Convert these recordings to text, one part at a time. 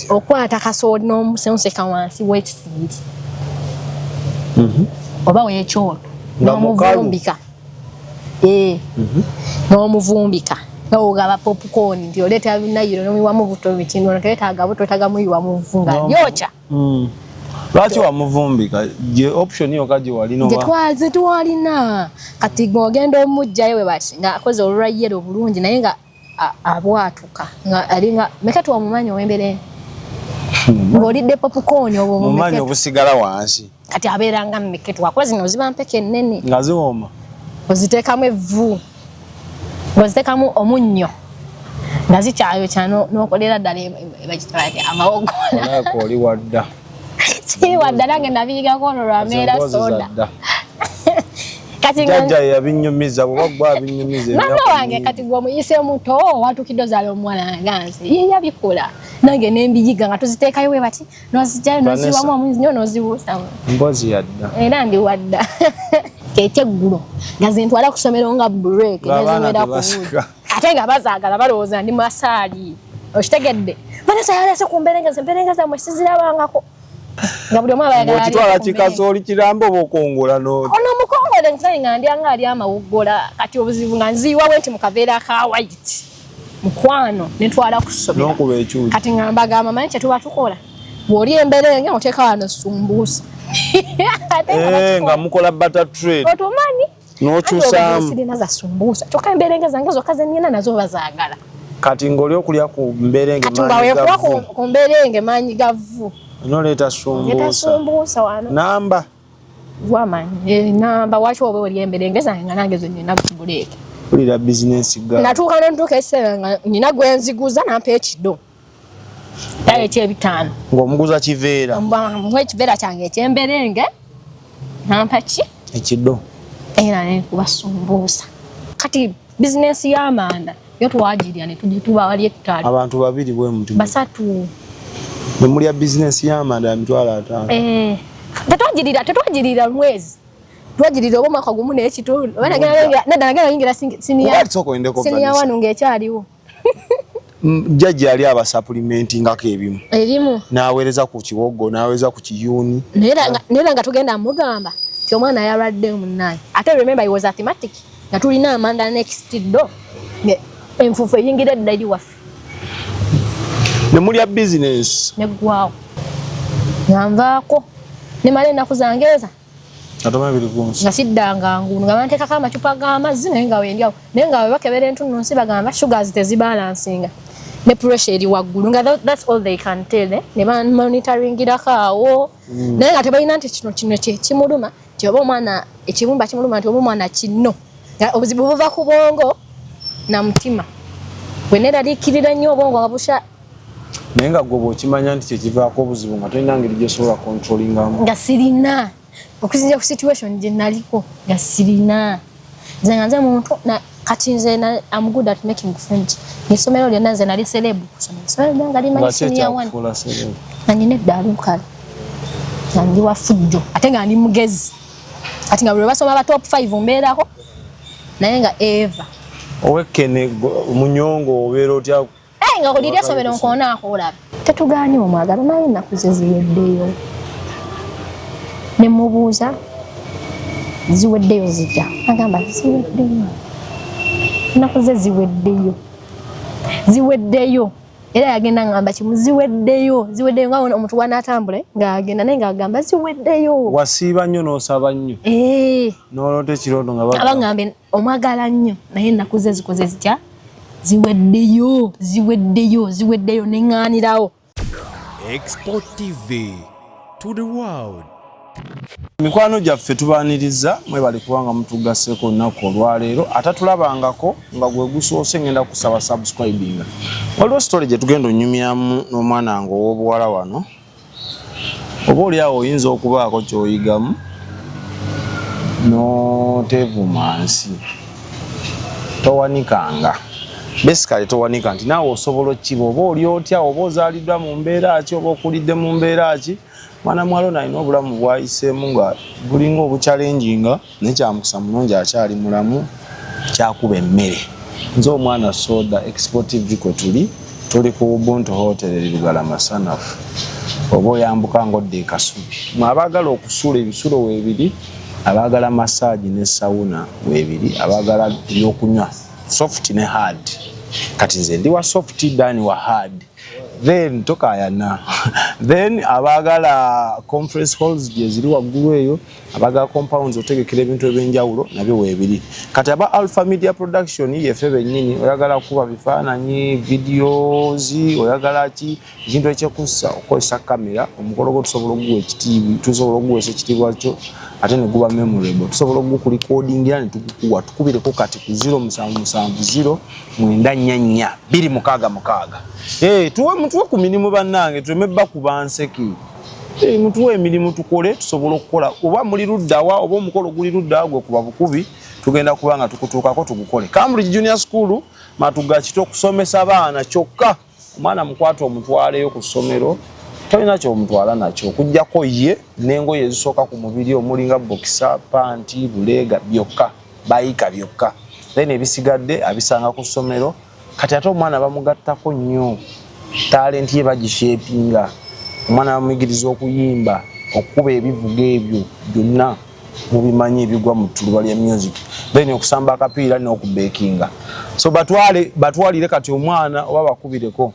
Okwata kasooli n'omusenseka wansi w'ekisiiri. Oba w'ekyoto n'omuvumbika. N'omuvumbika. N'ogaba popcorn nti oleeta binayiro n'omuyiwamu buto bikintu n'oteetaaga buto tagamuyiwa mu vunga yokya. Lwaki wamuvumbika? Je option yo kaji walina oba? Tetwalina. Kati ng'ogenda omujjayo we bati nga akoze olwayero bulungi naye nga abwatuka nga alinga mekatu omumanyi ow'embere. Ng'olidde popcorn obwo mumanyi obusigala wansi. Kati abeeranga mmeketu wakola zino oziba mpeke ennene. Nga ziwooma. Oziteekamu evvu. Oziteekamu omunnyo. Nga zikyayokya n'okolera ddala amawogola. Olako oli wadda. Si wadda nange nabiigako olwo lwameera soda. Kati jjajja yabinyumiza bwe gwa abinyumiza. Mama wange kati gwe omuyise muto watukidde ozaala omwana ganze. Ye yabikola. Nange nembiyiga nga tuziteekayo we bati n'ozijjayo n'oziwamu omunnyo n'ozibuusamu. Mbozi yadda. Era ndi wadda. Ekyeggulo nga zintwala ku ssomero nga break neziwera ku buuzi. Ate nga bazaagala balowooza ndi masaali. Okitegedde? Vanessa yalese ku mberengeza zammwe sizirabangako. Nga buli omu abayagala okitwala kikasooli kirambe oba okongola ono omukongole nkimanyi nga ndyanga ali amawoggola kati obuzibu nga nziiwa bwe nti mu kaveera ka white mukwano netwala ku ssomero n'okuba ekyuzi kati nga mbagamba manyi kye tuba tukola bw'oli emberenge oteeka wano sumbuusa nga mukola butter trade otumanyi n'okyusaamu sirina za sumbuusa kyokka emberenge zange zokka ze nnina nazo bazaagala kati ng'oli okulya ku mberenge kati nga weekuba ku mberenge maanyi gavvu noleeta sumbuusa wano namba wamanyi namba waki oba oli emberenge zange nga nange zo nina buleeke ulira bizinensi ga natuuka nentuuka ekiseera nga nina gwe nziguza nampa ekiddo tayo ekyebitaano ng'omuguza kiveera muwa ekiveera kyange ekyemberenge nampa ki ekiddo era nenkuba sumbuusa kati bizinensi y'amanda yo twagirya ne tugituba wali ekitaali abantu babiri bwe muti basatu memulya bizinensi y'amanda mitwalo 5 tetwagirira mwezi twagirira oba omwaka gumu n'ekitundu nadala yingira siniya wanu ng'ekyaliwo jjajja yali abasupplementingako ebimu erimu n'aweereza ku kiwoggo n'aweereza ku kiyuuni naye nga tugenda mugamba ti omwana yalwadde munnaye ate remember he was asthmatic nga tulina amanda next do enfuufu eyingira edda eri waffe nemulya bizinensi neggwawo nga nvaako nemala ennaku zangeeza nga siddanga ngulu nga banteekako amacupa g'amazzi naye nga wendyawo naye nga webakebera entunnunsi bagamba sugars tezibalansinga ne pressure eri waggulu nga that's all they can tell ne bamonitoringirako awo naye nga tebalina nti kino kimuluma ti oba omwana ekibumba kimuluma nti oba omwana kinno nga obuzibu buva ku bwongo na mutima bwe neeraliikirira nnyo obwongo nga busha naye nga gwe bw'okimanya nti kyekivaako obuzibu nga tolina ngeri gyosobola controllingamu nga sirina okusinzira ku situation gye naliko nga sirina nze nga nze muntu kati nze I'm good at making friends n'essomero lyonna nze nali celebu kusoma essomero lyanga limanyi senior one nga nina eddaluukale nga ndi wa fujjo ate nga ndi mugezi kati nga buli basoma ba top 5 mbeerako naye nga Eva owekene munyongo obeera otya nga kulirya essomero nkonaako olaba tetugaanye omwagalo naye ennaku ze ziweddeyo ne mubuuza ziweddeyo zijja agamba ziweddeyo ennaku ze ziweddeyo era yagenda ngamba kimu ziweddeyo nga omuntu wanaatambule ng'agenda naye ng'agamba ziweddeyo wasiiba nnyo n'osaba nnyo n'oloota ekirondo nga abangambe omwagala nnyo naye ennaku ze zikoze zitya ziweddeyo neŋŋaanirawo. Export TV to the world. Mikwano gyaffe tubaaniriza mwebali kubanga mutugasseko olunaku olwaleero atatulabangako nga gwe gusoose ngenda kusaba subscribinga waliwo story gye tugenda onyumyamu n'omwana wange ow'obuwala wano oba oliawo oyinza okubaako ky'oyigamu n'oteevuma nsi towanikanga basically towanika nti naawe osobola okkiba oba oli otya oba ozaaliddwa mu mbeera ki oba okulidde mu mbeera ki mwana mwalo nalina obulamu bwayiseemu nga bulinga obukyalenjinga naye kyamukusa mulungi akyali mulamu kyakuba emmere nze omwana soda Export TV kwe tuli tuli ku Ubuntu Hotel Lugala Masanafu oba oyambuka ngodde Kasubi mwabagala okusula ebisulo webiri abagala massage ne sauna webiri abagala ebyokunywa soft ne hard kati nze ndi wa soft dani wa hard then tokayana then abagala conference halls ziri waggulu eyo abagala compounds otegekera ebintu ebyenjawulo nabyo webiri kati aba Alpha Media Production yefe bennyini oyagala kuba bifaananyi videos oyagala ki ekintu ekyekussa okozesa kamera omukolo gwo tusobola okuguwa ekitiibwa tusobola okuguwesa ekitiibwa kyo ate ne guba memorable tusobola okukulikodingira ne tukukuwa tukubireko kati ku 0770 tuwe mutuwe ku mirimu bannange tuleme ku banseki mutuwe emirimu tukole tusobola okukola oba muli luddawa oba omukolo guli luddawa gwe kuba bukubi tugenda kubanga tukutuukako tugukole Cambridge Junior School matuga kito okusomesa baana kyokka omwana mukwata omutwaleyo ku ssomero talina kyomutwala nakyo okujjako ye n'engoye ezisooka ku mubiri omulinga bokisa panti buleega byokka bayika byokka then ebisigadde abisanga ku ssomero kati ate omwana bamugattako nnyo talenti ye bagishepinga omwana bamuyigiriza okuyimba okuba ebivuga ebyo byonna mubimanyi ebigwa mu ttuluba lya music then okusamba akapiira n'okubekinga so batwalire kati omwana oba bakubireko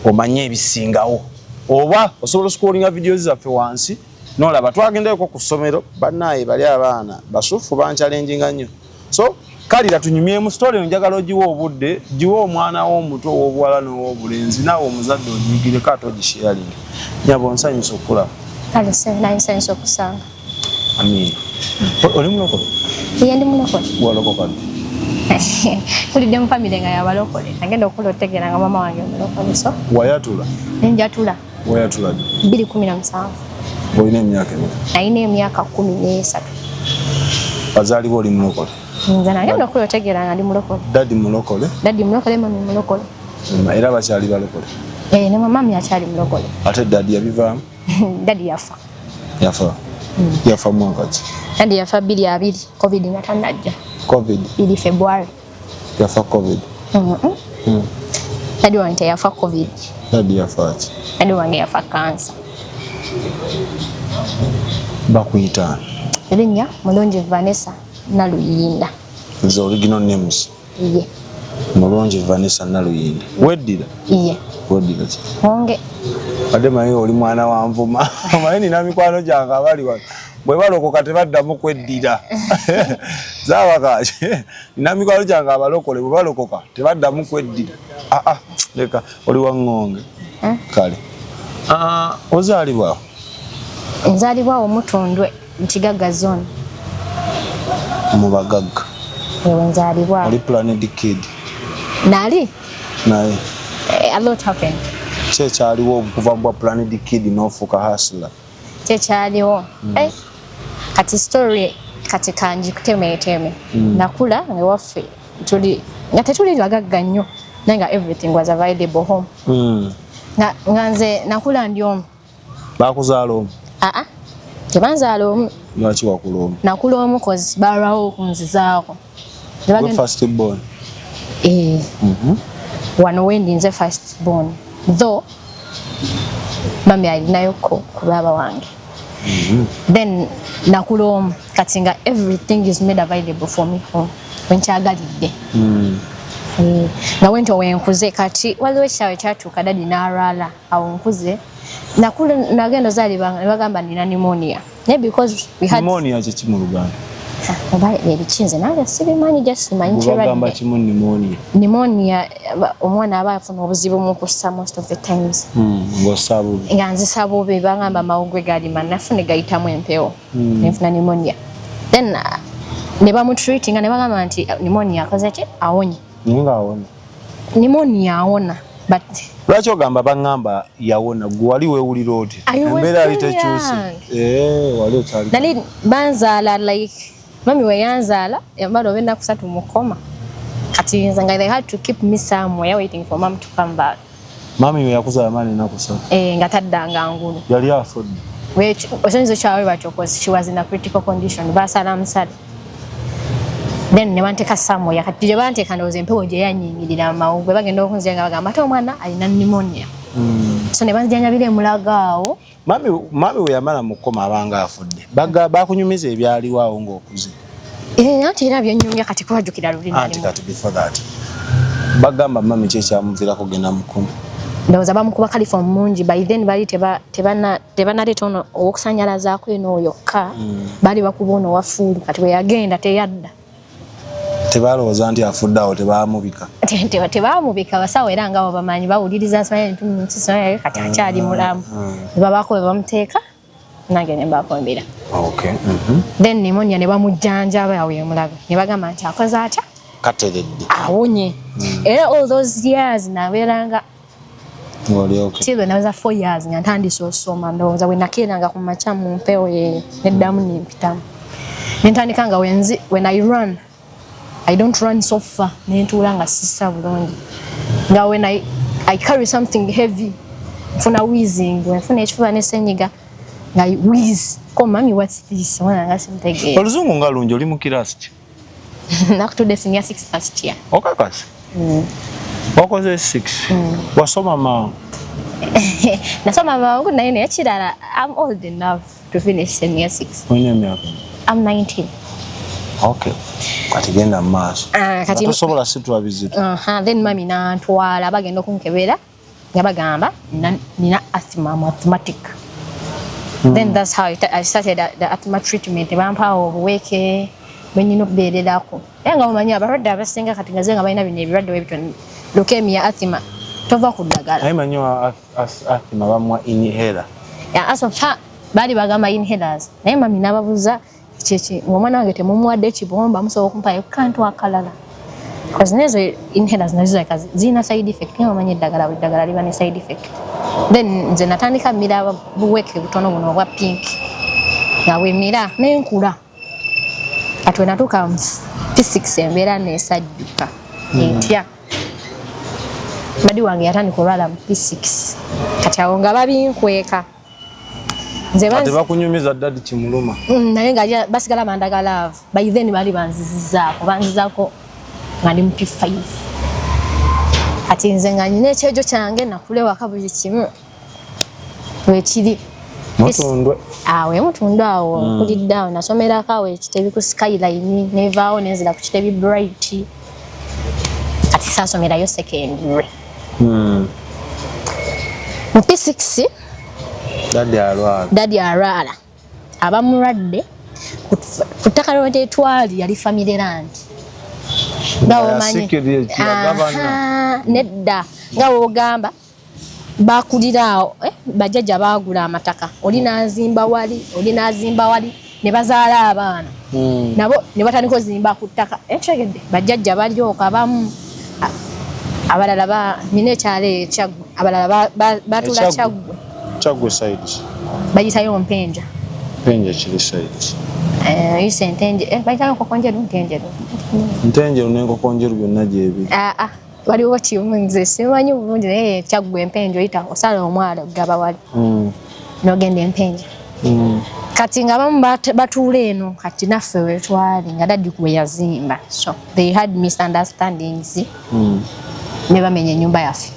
omanye ebisingawo oba osobola scrollinga videos zaffe wansi nolaba twagendeko ku ssomero bannaye bali abaana basufu banchalenjinga nnyo so kalira tunyumyemu story njagala ogiwa obudde giwa omwana w'omuto w'obuwala n'ow'obulenzi naawe omuzadde onyigire kato gisharing nyabo nsanyusa okulaba kale nsanyusa okusanga amin oli mulokole ye ndi mulokole walokokale tulidde mu family nga yabalokole nagenda okula otegeera nga mama wange mulokole so wayatula njatula wayatula 2017 olina emyaka emeka nalina emyaka 13 bazaalibwa oli mulokole nze nagenda okula otegeera nga ndi mulokole dadi mulokole mami mulokole era bakyali balokole ne mami akyali mulokole ate dadi yabivaamu dadi yafa mwaka ki dadi yafa 2020 covid nga tanajja covid ili February yafa covid dadi wange yafa covid dadi yafa ki dadi wange yafa cancer bakuyita erinnya Mulungi Vanessa Naluyinda the original names iye Mulungi Vanessa Naluyinda weddira iye weddira ki onge ade maye oli mwana wa Nvuma maye nina mikwano gyange abali wano bwe balokoka tebaddamu kweddira zaabakaaki nina mikwano gyange abalokole bwe balokoka tebaddamu kweddira leka oli waŋŋonge kale ozaalibwawo nzaalibwawo Mutundwe Ntigagga zone mu bagagga ewe nzaalibwawo oli Planet Kid nali naye a lot happened kyekyaliwo okuva mu bwa Planet Kid n'ofuuka hustler kyekyaliwo kati story kati kanji kutemeeteme nakula ewaffe nga tetuli bagagga nnyo naye nga everything was available home nga nze nakula ndi omu bakuzaala omu tebanzaala omu lwaki wakula omu nakula omu cause balwawo okunzizaako first born wano wendi nze first born though mami alinayo ku baaba wange then nakula omu kati nga everything is made available for me home wenkyagalidde nga wento wenkuze kati waliwo ekisaawe ekyatuuka dadi n'alwala awo nkuze nakula nagenda ozaalibwa ne bagamba nina pneumonia naye because we had pneumonia kiki mu Luganda oba ebikinze nange sibimanyi just simanyi kyebagamba kimu pneumonia omwana aba afuna obuzibu mu kussa most of the times nga nzisa bubi bagamba amawugwe galima nafune gayitamu empewo nenfuna pneumonia then ne bamutreatinga ne bagamba nti pneumonia akoze ki awonye pneumonia awona but lwaki ogamba baŋŋamba yawona gwe wali weewulira oti embeera yali tekyuse wali okyali nali banzaala like mami weyanzaala yambala oba ennaku 3 mu koma kati nze nga they had to keep me somewhere waiting for mom to come back mami we yakuzaala maani ennaku 3 nga taddanga ngulu yali afudde ekyoyinza okyawe batyo cause she was in a critical condition baasala musale then ne banteka somewhere kati je banteka ndoze empewo je yanyingirira mawugwe bagenda okunzenga bagamba ate omwana alina pneumonia so ne banjanyabira emulagaawo mami we yamala mukoma abanga afudde bakunyumiza ebyaliwaawo ng'okuze ate era byonyumya kati kwajukira lulina kati before that bagamba mami kyekyamuviirako kugenda mukoma ndowooza bamukuba kalifa mungi by then bali tebanaleeta ono owokusanyalazaako eno yokka bali bakuba ono wafuulu kati bwe yagenda teyadda tebalowooza nti afudde awo tebamubika tebamubika basawo era nga bamanyi bawuliriza nsonyaye kati akyali mulamu ne babaako bwe bamuteeka nange ne mbakombera then pneumonia ne bamujjanjaba awo emulago ne bagamba nti akoze atya kateredde awonye era all those years nabeeranga till when I was 4 years nga ntandise osoma ndowooza bwe nakeeranga ku makya mu mpewo neddamu nempitamu nentandika nga when I run I don't run so far nentuula nga sissa bulungi nga when I carry something heavy nfuna wheezing nfuna ekifuba n'essenyiga nga wheeze ko mami what's this wananga sintegeera oluzungu nga lungi oli mu kirasi ki nakutudde senior 6 last year okakasi wakoze 6 wasoma ma nasoma mangu naye nekirala I'm old enough to finish senior 6 olina emyaka I'm 19 okay kati genda mu maaso kati tosobola situla bizito then mami nantwala bagenda okunkebera nga bagamba nina asthma mathematic then that's how I started the asthma treatment bampawo obuweeke bwenyina okubeererako era nga mumanyi abalwadde abasinga kati nga zenga balina bino ebirwadde webitoni leukemia asthma tova ku ddagala naye manyi asthma bamwa inhaler asthma bali bagamba inhalers naye mami n'ababuuza kyeki omwana wange temumuwadde ekibomba musobola okumpayo kantu akalala because nezo inhalers nazo zirina side effect naye omanyi eddagala liba ne side effect then nze natandika mmira buweeke butono buno obwa pink nga bwemira nenkula kati we natuuka P6 embeera nesajjuka entya badi wange yatandika olwala mu P6 kati awo nga babinkweka nze bakunyumiza ddadi kimuluma naye nga basigala bandagala by then bali banzizaako nga ndi mu P5 kati nze nga nyina ekyejo kyange nakule waka buli kimu wekiri mutundwe awe mutundwe awo kuliddawo nasomerako awo ekitebi ku Skyline nevaawo nenzira ku kitebi Bright kati saasomerayo secondary mu P6 dadi alwala abamulwadde ku ttaka lwetwali yali family land nedda nga wogamba bakuliraawo bajjajja baagula amataka oli nazimba wali ne bazaala abaana nabo ne batandika ozimba ku ttaka ekyegedde bajjajja balyoka abamu abalala nina ekyalo ekyaggwe abalala batula kyaggwe side bayitayo mpenja kiri side yise ntenje bayitayo nkokonjeru ntenjeru n'enkokonjeru byonna gyebiri waliwo kimu nze simanyi bulungi naye kyaggwa empenja oyita osala omwalo gaba wali nogenda empenja kati nga bamu batuula eno kati naffe wetwali nga daddi kuwe yazimba so they had misunderstandings ne bamenya ennyumba yaffe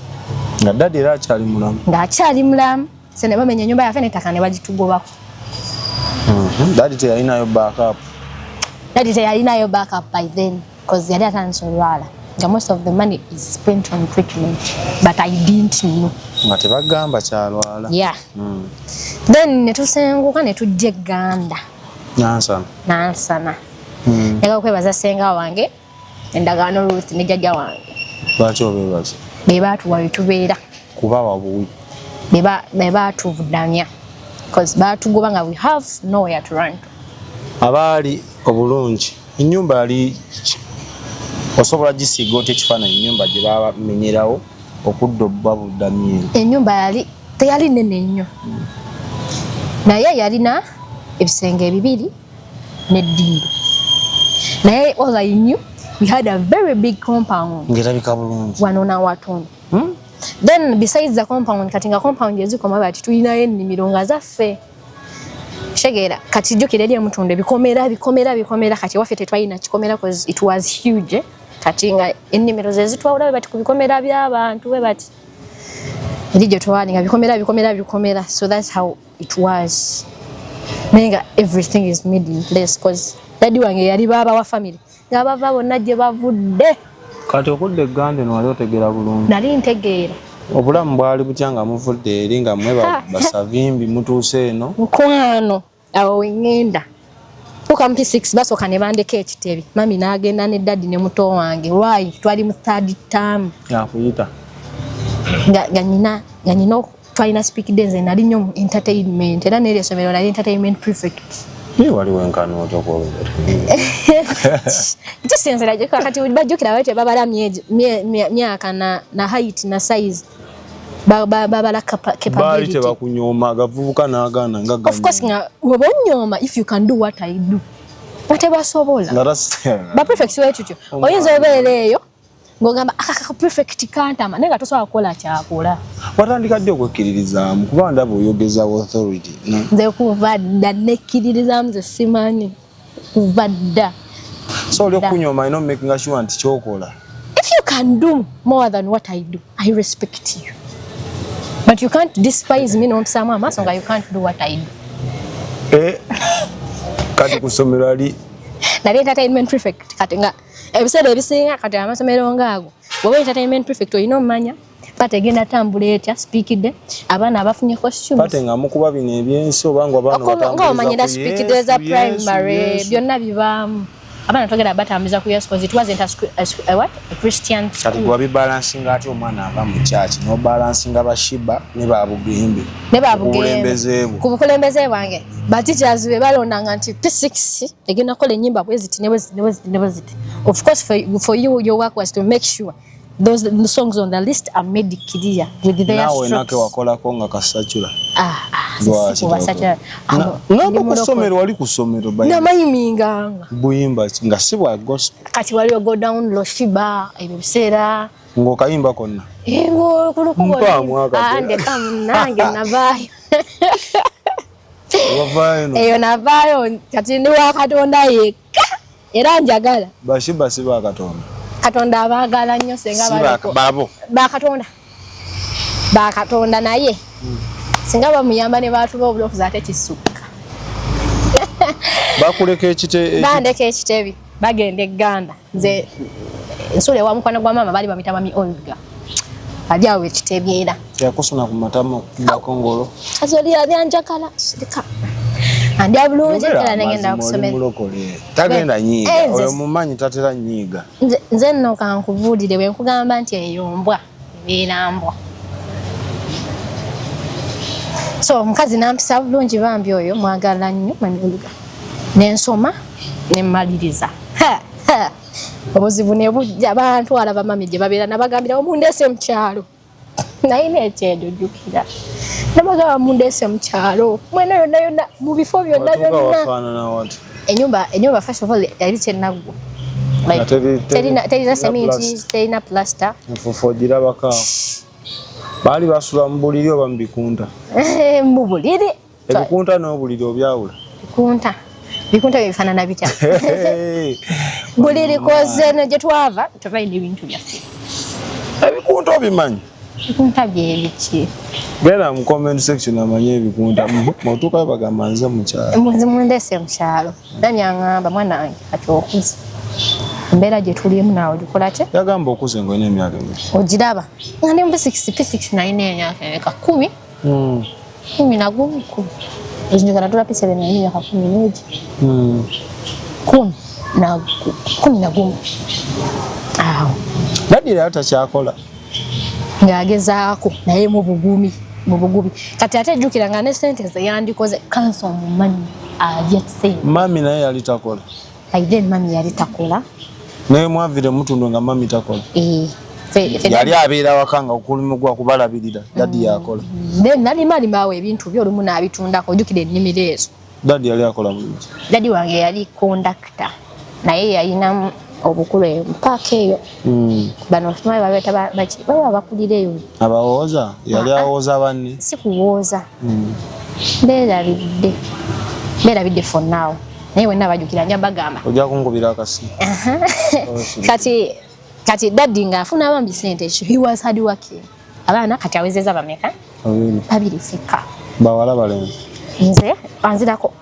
nga daddi era akyali mulamu se ne bamenya ennyumba yaffe n'ettaka ne bagitugobako daddi teyalinayo backup by then because yali atandise olwala most of the money is spent on treatment but I didn't know nga tebagamba kyalwala then netusenguka netujja egganda nansana yaga okwebaza senga wange endagaano Ruth ne jjajja wange lwaki obeebaza bebaatuwa wetubeera kuba wabuwi bebaatuvudamya because baatugoba nga we have nowhere to run to abaali obulungi ennyumba yali osobola gisiiga oti ekifaananyi ennyumba gye babamenyerawo okudda babudamye ennyumba teyali nene nnyo naye yalina ebisenge bibiri n'eddiiro naye all I knew we had a very big compound ng'erabika bulungi wano nawatono then besides the compound kati nga compound ezikoma bati tulinayo ennimiro nga zaffe okitegeera kati jjukira eri emutunde bikomera kati waffe tetwalina kikomera because it was huge kati nga ennimiro ze zitwawula bwe bati ku bikomera by'abantu bwe bati eri gye twali nga bikomera so that's how it was nenga everything is made in place because daddy wange yali baba wa family nga bava bonna gye bavudde kati okudde Gande no wali otegeera bulungi nali ntegeera obulamu bwali butya nga muvudde eri nga mwe basavimbi mutuuse eno nkwano awo wengenda tukampi 6 basooka ne bandeka ekitebi mami n'agenda ne daddy ne muto wange lwayi twali mu third term yakuyita nga nyina twalina speak dance nali nnyo mu entertainment era n'eri essomero nali entertainment prefect wali wenkano otokolera kisenzera gye kakati bajjukira bate babala myaka na height na size babala capability bali tebakunyooma agavubuka n'agaana nga of course nga weba onnyooma if you can do what I do batebasobola ba prefect wetutyo oyinza obeera eyo ng'ogamba akaka prefect kantama naye nga tosobola kukola kyakola watandika ddi okwekkiririzaamu kuba ndaba oyogeza authority nze kuva dda nekkiririzaamu ze simanyi kuva dda so oli okunyooma ino making sure nti kyokola if you can do more than what I do I respect you but you can't despise me n'ompisaamu amaaso nga you can't do what I do kati ku ssomero ali nali entertainment prefect kati nga ebiseera ebisinga kati amasomero ngaago bw'oba entertainment prefect olina omumanya pate egenda tambula etya speakide abaana abafunye costumes pate nga mukuba bino ebyensi obanga abaana nga omanyira speakide za primary byonna bibaamu abaana twagenda batambuliza ku yes because it wasn't a Christian school kati gwabi balansinga ate omwana ava mu church no balansinga bashiba ne babugembe ku bukulembeze bwange batichers be balondanga nti P6 egenda kola ennyimba bweziti ne bweziti of course for you your work was to make sure those the songs on the list are made clear with their strokes. Nawe nake wakola ko nga kasachula. Sisi wasachula. Ngamba kusomero wali kusomero bayi. Na mayiminga. Buyimba nga sibwa gospel. Kati wali go down Loshiba ebisera. Ngo kayimba konna. Ngo kulukubo. Ande kamunange nabayo. Wavayo. Eyo nabayo kati ndi wakatonda yeka. Era njagala. Bashiba siba katonda. Katonda abagala nnyo senga babo bakatonda naye singa bamuyamba ne batuba obulokuza ate kisuka bakuleka ekite bandeka ekitebi bagenda Uganda nze nsule wa mukwana gwa mama bali bamita mami Olga ajawe ekitebi era yakusuna ku matama bakongolo azoli abyanjakala sirika andi abulungi era ngenda kusomera tagenda nyiga oyo mumanyi tatera nyiga nze nno kankuvulire bwe nkugamba nti eyombwa ebirambwa so mukazi nampisa bulungi bambi oyo mwagala nnyo Olga nensoma nemmaliriza obuzibu ne bujja abantu alaba mami gye babeera nabagambira omundese mu kyalo naye nekyendo jjukira nabagamba mundese mu kyalo mwena yonna mu bifo byonna enyumba first of all yali kyenaggwa terina cement terina plaster enfufo girabaka bali basula mu buliri oba mu bikunta mu buliri ebikunta n'obuliri obyawula bikunta bifaanana bitya buliri koze gye twava tuvayina ebintu byaffe ebikunta obimanyi bikunta byebiki genda mu comment section amanye ebikunta motuka bagamba nze mu kyalo mundese mu kyalo nani aŋŋamba mwana wange kati okuze embeera gye tulimu naawe gikola ki yagamba okuze ng'olina emyaka emeka ogiraba nga ndi mu P6 nalina emyaka emeka 10 na gumu ezinjogana tula P7 nalina emyaka 10 n'egi 10 na gumu awo dadi era takyakola ng'agezaako naye mu bugubi kati ate ejjukira nga ne sente ze yandikoze kanso omumanyi alya sente mami naye yali takola then mami yali takola naye mwavire mutundu nga mami takola yali abeera waka nga okulimugwa kubalabirira dadi yakola then nali malimaawo ebintu byo olumu n'abitundako ojjukira ennimiro ezo dadi yali akola bulungi dadi wange yali kondakita naye yalina obukulu eyo mpaaka eyo bano tumaye babeeta baba bakulira eyo abawooza yali awooza banne si kuwooza beerabidde Mera bidde for now. Naye wenna bajukira nya bagamba. Ojja kungubira akasi. Kati daddy nga afuna abambi sente. He was hard working. Abana kati awezeza bameka? Babiri fika. Bawala balenzi. Nze anzirako.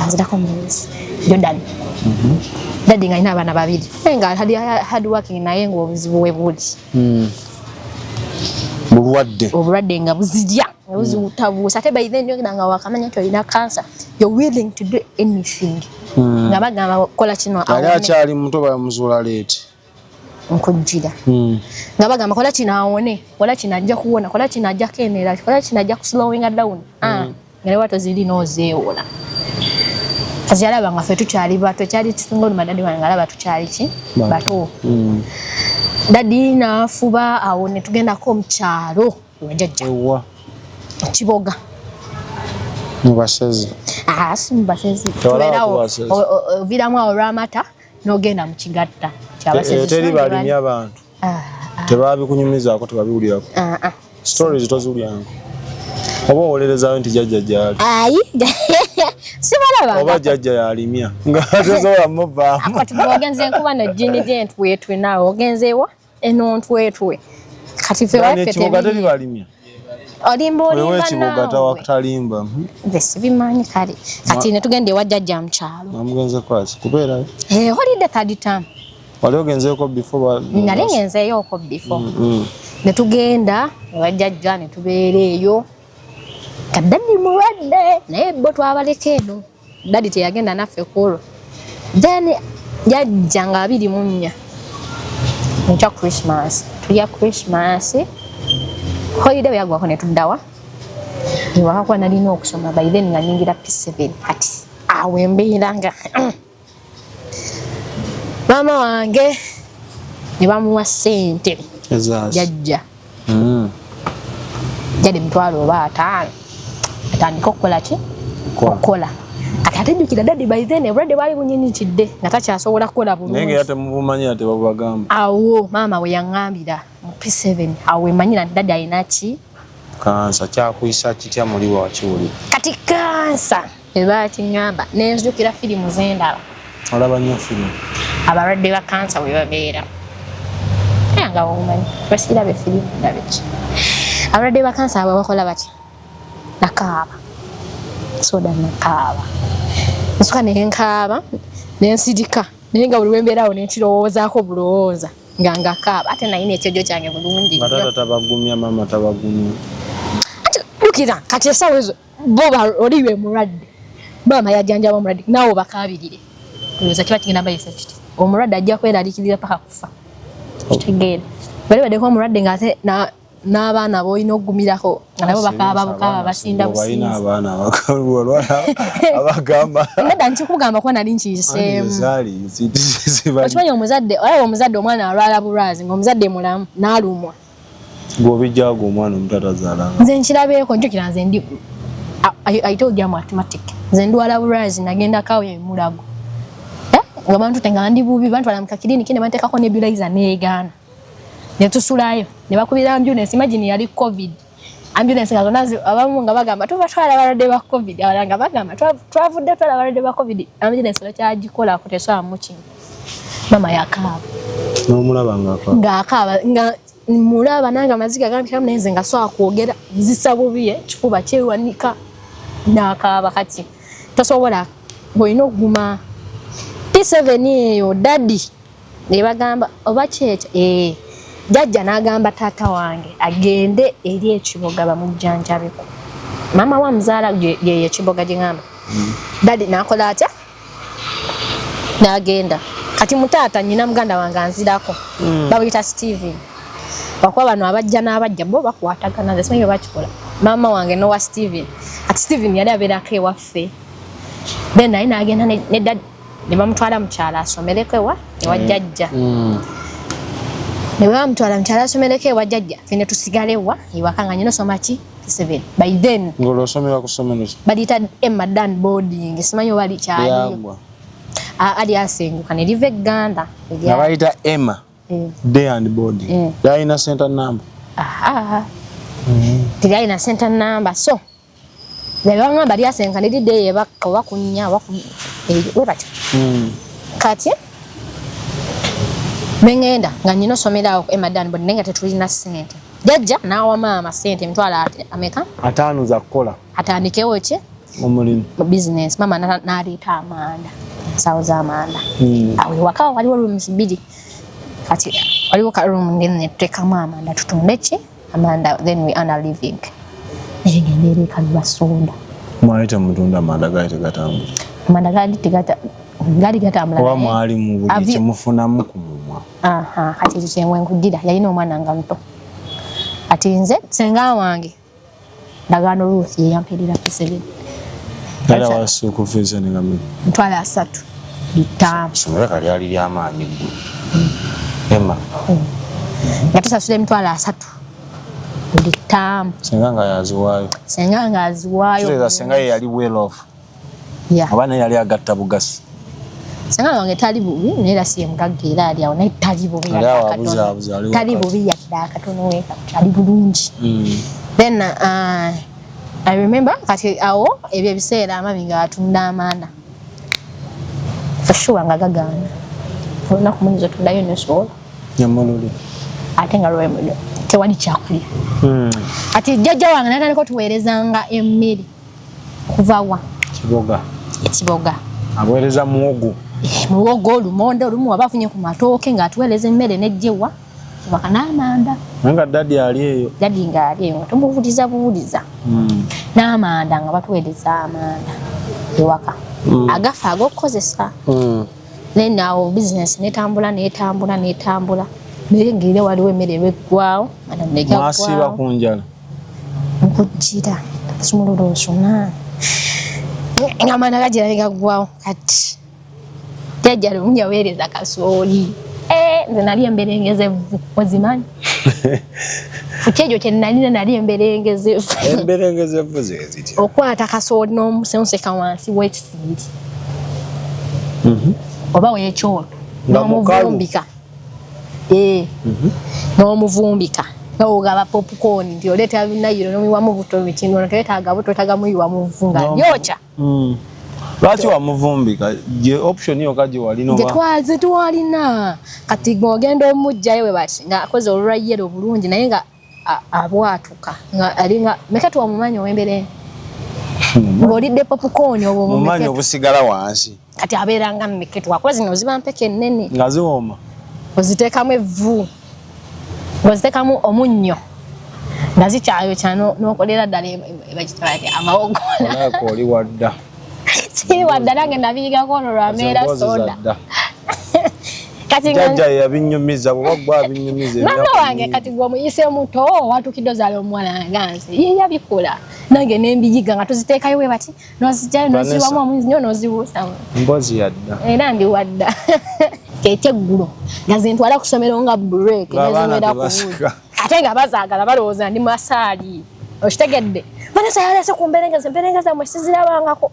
Anzirako mwezi. Jordan. Daddy nga ina abana babiri. Nga hard working naye ngo obuzibu we buli. Obulwadde nga buzirya. Buziwutabuusa. Ate by then nga wakamanya nti olina cancer. You're willing to do anything. Nga bagamba kola kino awone. Ali akyali muto bamuzuula leeti. Nkujjira. Nga bagamba kola kino awone. Kola kino ajja kuwona. Kola kino ajja kenera. Kola kino ajja kuslowing down. Ngale wato zili nozeewola. Kati alaba nga ffe tukyali bato. Kyali kisinga olumu daddy wange alaba tukyali ki? Bato. Daddy naafuba awo ne tugendako mu kyalo wajjajja. Ewa. Kiboga. Mubasezi. Si mubasezi. Oviramu awo olw'amata n'ogenda mu kigatta. Teri balimi abantu. Tebabikunyumizaako tebabiwulirako. Stories toziwulyanko. Oba owolerezaayo nti jjajja gyali. Ayi. Sibalaba. Oba jjajja yalimya. Nga tezola muvaamu. Kati bw'ogenze nkuba n'ejjini gy'entwetwe naawe ogenzeewa eno ntwetwe. Kati ffe waffe Kiboga teri balimya. Olimba naawe. Kiboga tawakutalimba. Nze sibimanyi kale. Kati ne tugenda ewa jjajja mu kyalo. Namugenze kwaki? Kubeerayo? Holiday third term. Wali ogenzeeko before? Nali ngenzeeyoko before. Ne tugenda ewa jjajja ne tubeera eyo. Kadaddi mulwadde naye bo twabaleka eno. Daddy teyagenda naffe kuolwo. Then jjajja nga 24. Nkya Christmas. Tulya Christmas. Holiday yagwako ne tuddawa. Iwakakwa nalina okusoma by then nga nyingira P7 kati awo embeera nga mama wange ne bamuwa ssente jjajja. Jadi mtwalo oba 5 atandika okukola ki? Okukola. Kati atejjukira daddy by then obulwadde bwali bunyinyikidde nga takyasobola kukola bulungi. Naye ate mubumanyi ate babagamba. Awo mama we yaŋŋambira mu P7 awo wemanyira nti daddy alina ki? Kansa kyakuyisa kitya muli wakiwuli. Kati kansa eba kiŋŋamba nenzijukira firimu zendaba. Olaba nnyo firimu. Abalwadde ba kansa we babeera. Nga womanyi basirabe firimu ndabe ki. Abalwadde ba kansa abo bakola bati nakaaba. Soda nakaaba. Nsuka nenkaaba nensirika naye nga buli wembeerawo nenkirowoozaako bulowooza nga ngakaaba ate nayina ekyojo kyange bulungi. Matata tabagumya mama tabagumya. Lukira kati esawo ezo boba oliwe mulwadde mama yajjanjaba omulwadde naawe bakaabirire olowooza kiba kigenda bayisa kiti omulwadde ajja kweralikirira paka kufa. Kitegeera bali baddeko omulwadde ng'ate n'abaana boolina okugumirako nga nabo bakaaba bukaaba basinda businzi. Balina abaana abagamba. Ndadda nkikugamba kuba nali nkiyiseemu. Okimanyi omuzadde olaba omuzadde omwana alwala bulwazi ng'omuzadde mulamu n'alumwa. Gw'obijjaago omwana omutatazaala. Nze nkirabeeko njukira nze ndi I told you mathematic. Nze ndwala bulwazi nagenda kawo emulago. Nga bantu tenga ndi bubi bantu balamuka kiliniki ne bantekako nebulizer neegaana. Ne tusulayo ne bakubira ambulance imagine yali covid. Ambulance nga zonna abamu nga bagamba tubatwala abalwadde ba covid abalanga bagamba twavudde twala abalwadde ba covid ambulance bakyagikola ko tesobola mukinga. Mama yakaaba. N'omulaba ng'akaaba. Nga mulaba nanga amaziga gantiramu nenze nga sobola kwogera nzisa bubi kifuba kyewanika n'akaaba kati tosobola ng'olina okuguma P7 eyo daddy ne bagamba oba kyekyo jjajja n'agamba taata wange agende eri ekiboga bamujjanjabeko. Mama wa muzaala ye ekiboga gye ngamba. Daddy n'akola atya? N'agenda. Kati mutaata nnyina muganda wange anzirako. Babuyita Steven. Bakuba bano abajja n'abajja bo bakwatagana nze simanyi bwe bakikola. Mama wange n'owa Steven. Ati Steven yali abeerako ewaffe. Then naye n'agenda ne daddy ne bamutwala mu kyalo asomereko ewa jjajja. Ne bamutwala mu kyalo asomereko ewa jjajja ffe ne tusigala ewa ewaka nga nnyina osoma ki P7. By then ng'olwosomera ku ssomero ki? Baliyita Emma Dan boarding simanyi oba likyaliyo. Ali asenguka ne liva Gganda. Nga bayita Emma Day and boarding. Yalina center number. Teyalina center number so Yabanga bali asenka ndide yebaka wakunya we batyo. Kati mengenda nga nyino somera emadan bodi nenga tetulina sente. Jajja nawa mama sente mtwala ameka 5 za kukola. Atandikewo ki? Omulimu. Business mama naleta amanda. Sauza amanda. Awe wakawa waliwo rooms 2. Kati waliwo ka room ngene teka mama nda tutundeche amanda then we are living. Ngendere kalibasonda. Mwaita mutunda amanda gaite gatambu. Amanda gali gatambula. Oba mwali mu buli kimufuna mukumwa. Aha, kati kyenwe nkudira yalina omwana nga muto. Ati nze senga wange ndagano Ruth ye yampelira P7. Dala wasuku fisa ngami. Ntwala 3. Bitamu. Somera kali ali lyamaanyi. Emma. Yatusasule mtwala 3. Bitamu. Senga nga yaziwayo. Senga nga aziwayo. Kireza senga ye yali well off. Yeah. Abana yali agatta bugasi. Senga wange tali bubi nera siye mugagge era ali awo naye tali bubi yadda. Tali bubi yadda katono weka tali bulungi. Then I remember kati awo ebyo ebiseera amabinga atunda amanda. For sure nga gagana. Olina kumunizo tundayo nesobola. Nyamululi. Ate nga lwemulyo. Tewali kyakulya. Ati jjajja wange natandika otuweerezanga emmere kuva Kiboga. Ekiboga. Abuweereza muwogo. Muwogo olumonde olumu wabafunye ku matooke ng'atuweereza emmere n'ejjewa baka n'amanda. Nga daddy ali eyo. Daddy nga ali eyo tumubuuliza buuliza. N'amanda nga batuweereza amanda ewaka. Agafa ag'okukozesa. Then now business netambula. Naye ngire waliwo emmere eweggwawo. Mwasiba ku njala. Nkujjira sumululu nsuna. Amanda gajira gaggwawo kati. Jajja lumu yaweereza kasooli. Nze nali emberengezevu ozimanyi. Fukejo kye nali emberengezevu. Emberengezevu zeziti. Okwata kasooli n'omusenseka wansi w'ekisiiri. Oba w'ekyoto. N'omuvumbika. N'omuvumbika. N'ogaba popcorn nti oleeta binayiro n'omuyiwamu buto bitino n'oteetaaga buto tagamuyiwa mu vunga yokya. Lwaki wamuvumbika? Je option yo kaji walina oba? Jetwaze tuwalina. Kati gogenda omujjayo we bati nga akoze olwayero bulungi naye nga abwatuka. Nga alinga meketu omumanyi owembere. Ngolidde popcorn obwo mumeketu. Mumanyi obusigala wansi. Kati aberanga meketu akoze noziba mpeke nnene. Nga ziwoma. Ozitekamu evvu. Ozitekamu omunnyo. Nga zikyayo kyano n'okolera ddala bakitwalake amawogo. Olako oli wadda. Si wadda nange nabiyiga kono lwameera soda. Kati jajja yabinyumiza bwagwa abinyumiza. Mama wange kati gwo muyise muto watukido zalo omwana nganzi. Ye yabikola. Nange nembiyiga nga tuziteekayo we bati. Nozijjayo noziwamu omuzinyo nozibuusa. Mbozi yadda. Era ndi wadda. Ekyeggulo nga zintwala kusomero nga break nezimera ku. Ate nga bazaagala balowooza ndi masaali. Okitegedde. Vanessa yalese ku mberengeza mwe sizirabangako.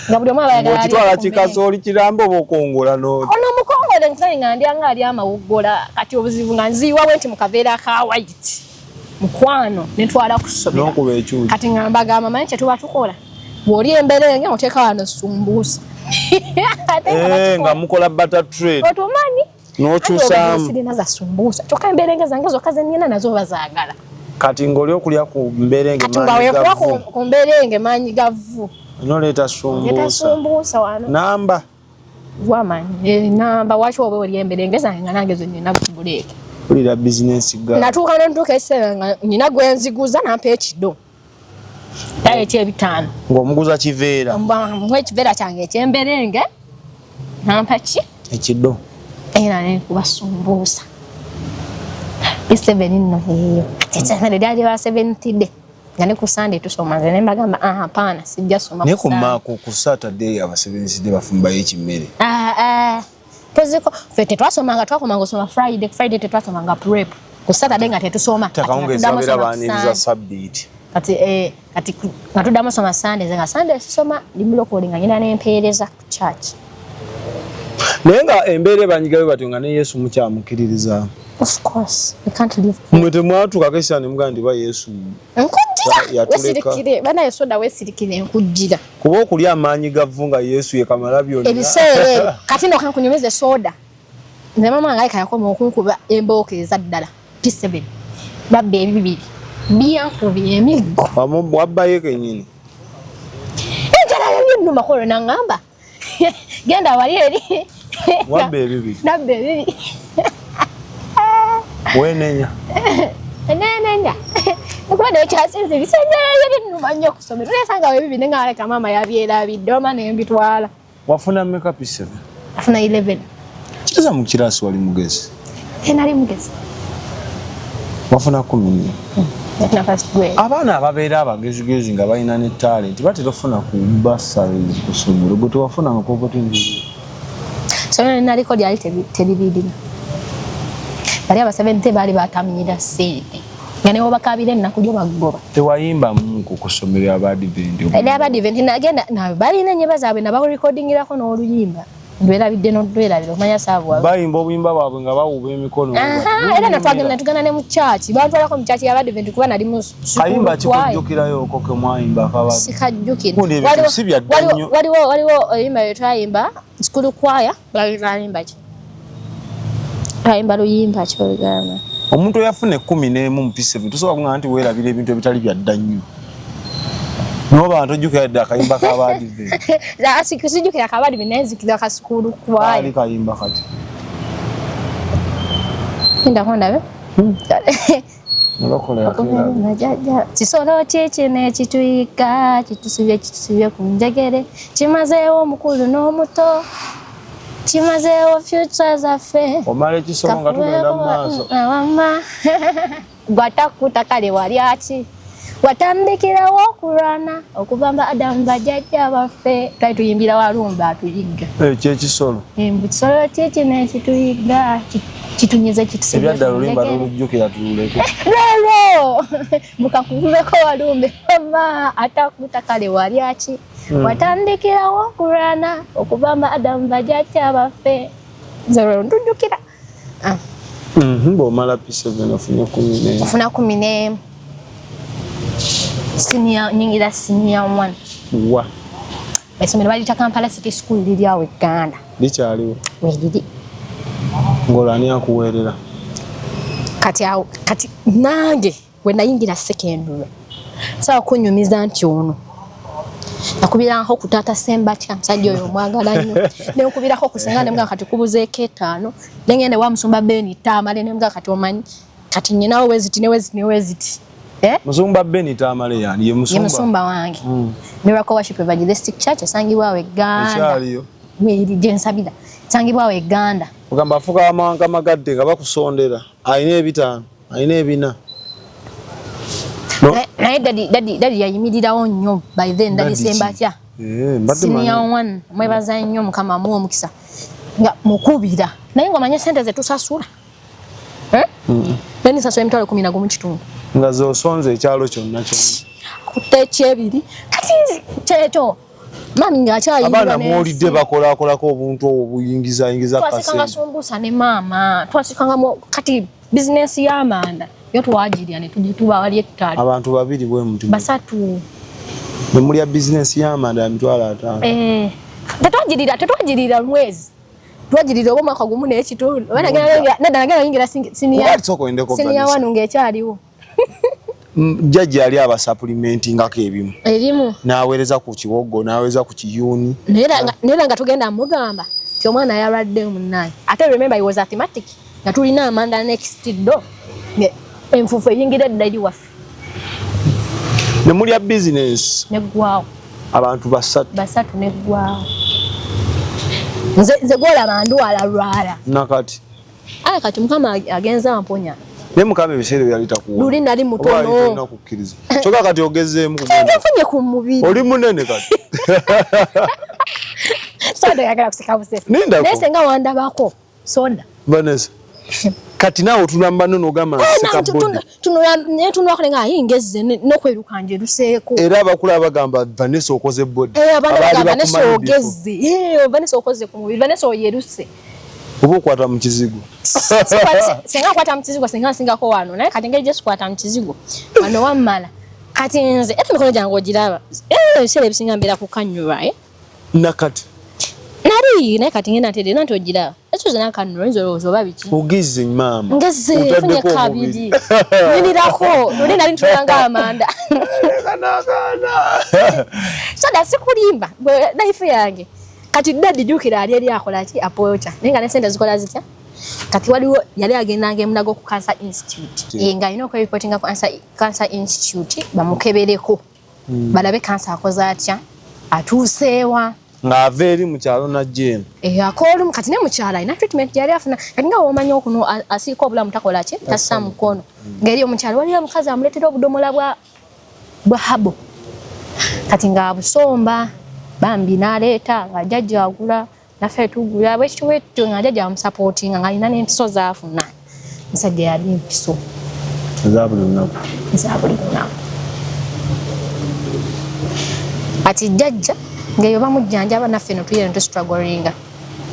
Nga buli omwana bayagala. Okitwala kikasooli kirambo obukongola no. Ono mukongole ntani nga ndyanga ali amawuggola kati obuzibu nga nziwa wenti mu kaveera ka white. Mukwano netwala kusomera. N'okuba ekyuyi. Kati nga mbagamba manyi kye tuba tukola. Bw'oli emberenge oteeka wano sumbuusa. Nga mukola butter trade. Otumanyi? N'okyusaamu. Sirina za sumbuusa. Kyokka emberenge zange zokka ze nnina nazo bazaagala. Kati ng'oli okulya ku mberenge maanyi gavu. Kati nga ku mberenge maanyi gavu. Noleeta sumbuusa. Leeta sumbuusa wano. Namba? Wamanyi. Namba waki oba oli emberenge zange nga nange zo nnina buleeke. Ulira bizinesi ga. Natuuka n'entuuka ekiseera nga nnina gwe nziguza nampa ekiddo. Tayo eky'ebitaano. Ng'omuguza kiveera. Mwa ekiveera kyange eky'emberenge nampa ki? Ekiddo. Era nenkuba sumbuusa. P7 nno eyo. Kyekyange lyali lwa 70 nga ne ku Sunday tusoma nze ne mbagamba hapana sijja soma ku Sunday. Ne ku Saturday abasebenzi bafumbayo ekimmere. Toziko fete twasomanga twakomanga osoma Friday tetwasomanga prep. Ku Saturday nga tetusoma. Takaongeza bera baniriza subject. Kati nga tuddamu soma Sunday nga Sunday sisoma limulokoli nga nyina n'empeereza ku church. Naye nga embeere banyigayo batyo nga ne Yesu mukyamukiririza. Of course, we can't live. Mwete mwatu kakesha ni mgandi ba Yesu. Nkujira. Wesirikire, bana yesoda wesirikire nkujira. Kuba okulya amaanyi gavunga Yesu ye kamala byonna. Ebiseere kati ndo kankunyumize soda. Nze mama ngai kayakoma okunkuba embookeza ddala. P7. Babbe ebibiri. Byankubi emigo. Wabbaye kenyini. Enjala y'ennuma kolo nangamba. Genda wali eri. Wabbe ebibiri. Nabbe ebibiri. Wenenya. Nenya. Kwanda ekyasinze bisenyeyo nnuma nnyo okusomera. Nesanga ebibiri ngaaleka mama yabyera biddoma nembitwala. Wafuna mmeka P7? Afuna 11. Kiza mu kirasi wali mugezi. Nali mugezi. Wafuna 10. Nafuna first grade. Abaana ababeera abagezigezi nga balina ne talent batera ofuna ku bursary ku ssomero gwe tewafuna nga opportunity. So naliko lyali teribidina. Bali aba 70 bali batamnyira ssente. Ngane obakabire ennaku gyo bagoba. Tewayimba mungu ku ssomero Abadiventi. Era Abadiventi nagenda na balina nyeba zaabwe naba recordingirako n'oluyimba. Ndwerabidde n'odwerabira omanya saabu. Bayimba obuyimba bwabwe nga bawuba emikono. Era natwagenda tugana ne mu church. Bantwalako mu church ya Abadiventi kuba nali mu kayimba kikujjukirayo okoko mwayimba kabali. Sikajjukira. Waliwo oyimba yetwayimba school choir bayimba ki. Ayimba luyimba kyolugana. Omuntu yafune 11 mu P7 tusobola kungana nti weerabira ebintu ebitali byadda nnyo. Noba ntojjukira dda akayimba k'Abadiventi. Sikujjukira ak'Abadiventi naye nzikira ka school choir. Ali kayimba kati. Ndakondabe? Nolokola yakera. Kisolo kyekino ekituyika kitusibye ku njegere kimazeewo omukulu n'omuto. Chimazeewo future zaffe. Omale kisomo nga tugenda mu maaso. Mama. Gwatakuta kale wali aki. Watandikirawo okulwana okuvamba Adamu bajjajja baffe. Twali tuyimbira Walumba atuyigga. Kyekisolo. Kisolo kyekino ekituyiga kitunyize kitusibye. Ebyadda lulimba lulujjukira tululeke. Lolo. Mukakuveko Walumbe. Mama atakuta kale wali aki. Watandikirawo okulwana okuvamba Adamu bajjajja baffe. Zero ndujjukira. Bw'omala P7 ofunye 10. Ofuna 10. Senior nyingira senior 1. Wa. Esomero balita Kampala City School liri awo Uganda. Likyaliwo. Weliri. Ng'olani akuweerera. Kati nange we nayingira secondary. Sawa kunyumiza nti ono. Nakubirako ku taata Sembatya musajja oyo mwagala nnyo. Ne nkubirako ku sengane mga kati kubuzeeko 5. Nengende wa Musumba Beni Tamale ne mga kati omanyi. Kati nyinawo weziti. Musumba Beni Tamale yani ye Musumba. Ye Musumba wange. Miracle Worship Evangelistic Church esangibwa we Uganda. Ekyaliyo. Weri jensabira. Esangibwa we Uganda. Ogamba afuka amawanga magadde nga bakusondera. Ayina 5, ayina 4. Naye dadi yayimirirawo nnyo by then dadi Sembatya. Senior 1 mwebaza nnyo mukama mu omukisa. Nga mukubira. Naye ngomanye sente ze tusasula. Nani sasula emitwalo 10 mu kitundu. Nga zosonze ekyalo kyonna kyonna. Kutekyebiri. Kati kyeto. Mami ng'akyayingira abaana mwolidde bakolakolako obuntu obuyingiza kasente. Twasikanga sumbusa ne mama. Twasikanga kati business y'amanda. Yo twajirya ne tujituba wali ettali. Abantu 2 bwe mutima. Basatu. Ne muli ya business y'amanda ya mitwalo 5. Tetwajirira mwezi. Twajirira omwaka gumu n'ekitundu. Nagenda yingira senior. Senior 1 ng'ekyaliwo. Jjajja yali aba supplementingako ebimu. Ebimu. N'aweereza ku kiwoggo, n'aweereza ku kiyuni. Nera nga tugenda mugamba ti omwana yalwadde munnaye. Ate remember he was asthmatic. Nga tulina amanda next door. Enfufu eyingira eddali waffe. Ne muli ya business. Neggwawo. Abantu 3. 3 neggwawo. Nze gwolaba ndwala lwala. Nakati. Kati mukama agenza amponya. Ne mukama ebiseera byali takuwa. Luli nali mutono. Oba nakukkiriza. Kyokka kati ogezeemu kugenda. Nfunye ku mubiri. Oli munene kati. Soda yagala kuseka busesi. Nese nga wandabako. Soda. Vanessa. Kati nawo tulamba nono gama seka bodi. Tunwakole nga ayingeze n'okweruka nje luseeko. Era abakula bagamba Vanessa okoze bodi. Vanessa ogeze. Vanessa okoze ku mubiri. Vanessa oyeruse. Ubu kwata mu kizigo. Singa kwata mu kizigo singa ko wano naye kati ngeje kwata mu kizigo wano wammala kati nze ate mikono jangu ogiraba sele bisinga mbera kukanyura nakati nari naye kati ngenda ntede nanti ogiraba ekyo zena kanuro nzo babiki ugize mama ngeze funye kabiri nirako none nari ntulanga amanda kana sada sikulimba life yange kati dadi jukira ali akola ki apocha nenga ne sente zikola zitya kati waliwo yali agendanga emunago ku Cancer Institute nga ino ko reportinga ku Cancer Institute bamukebereko balabe cancer akoza atya atusewa nga averi mu kyalo na jene akolu kati ne mu kyala ina treatment yali afuna kati nga womanyi okuno asiko obulamu takola ki tassa mukono ngeri mu kyalo wali mukazi amuletera obudomola bwa habo kati nga abusomba bambi naleta nga jajja agula nafe tugula bwekiwetto nga jajja amusupporting nga alina n'empiso zaafuna musajja yali empiso zabuli lunaku ati jajja ngeyo bamujjanjaba naffe no tuyera ntustrugglinga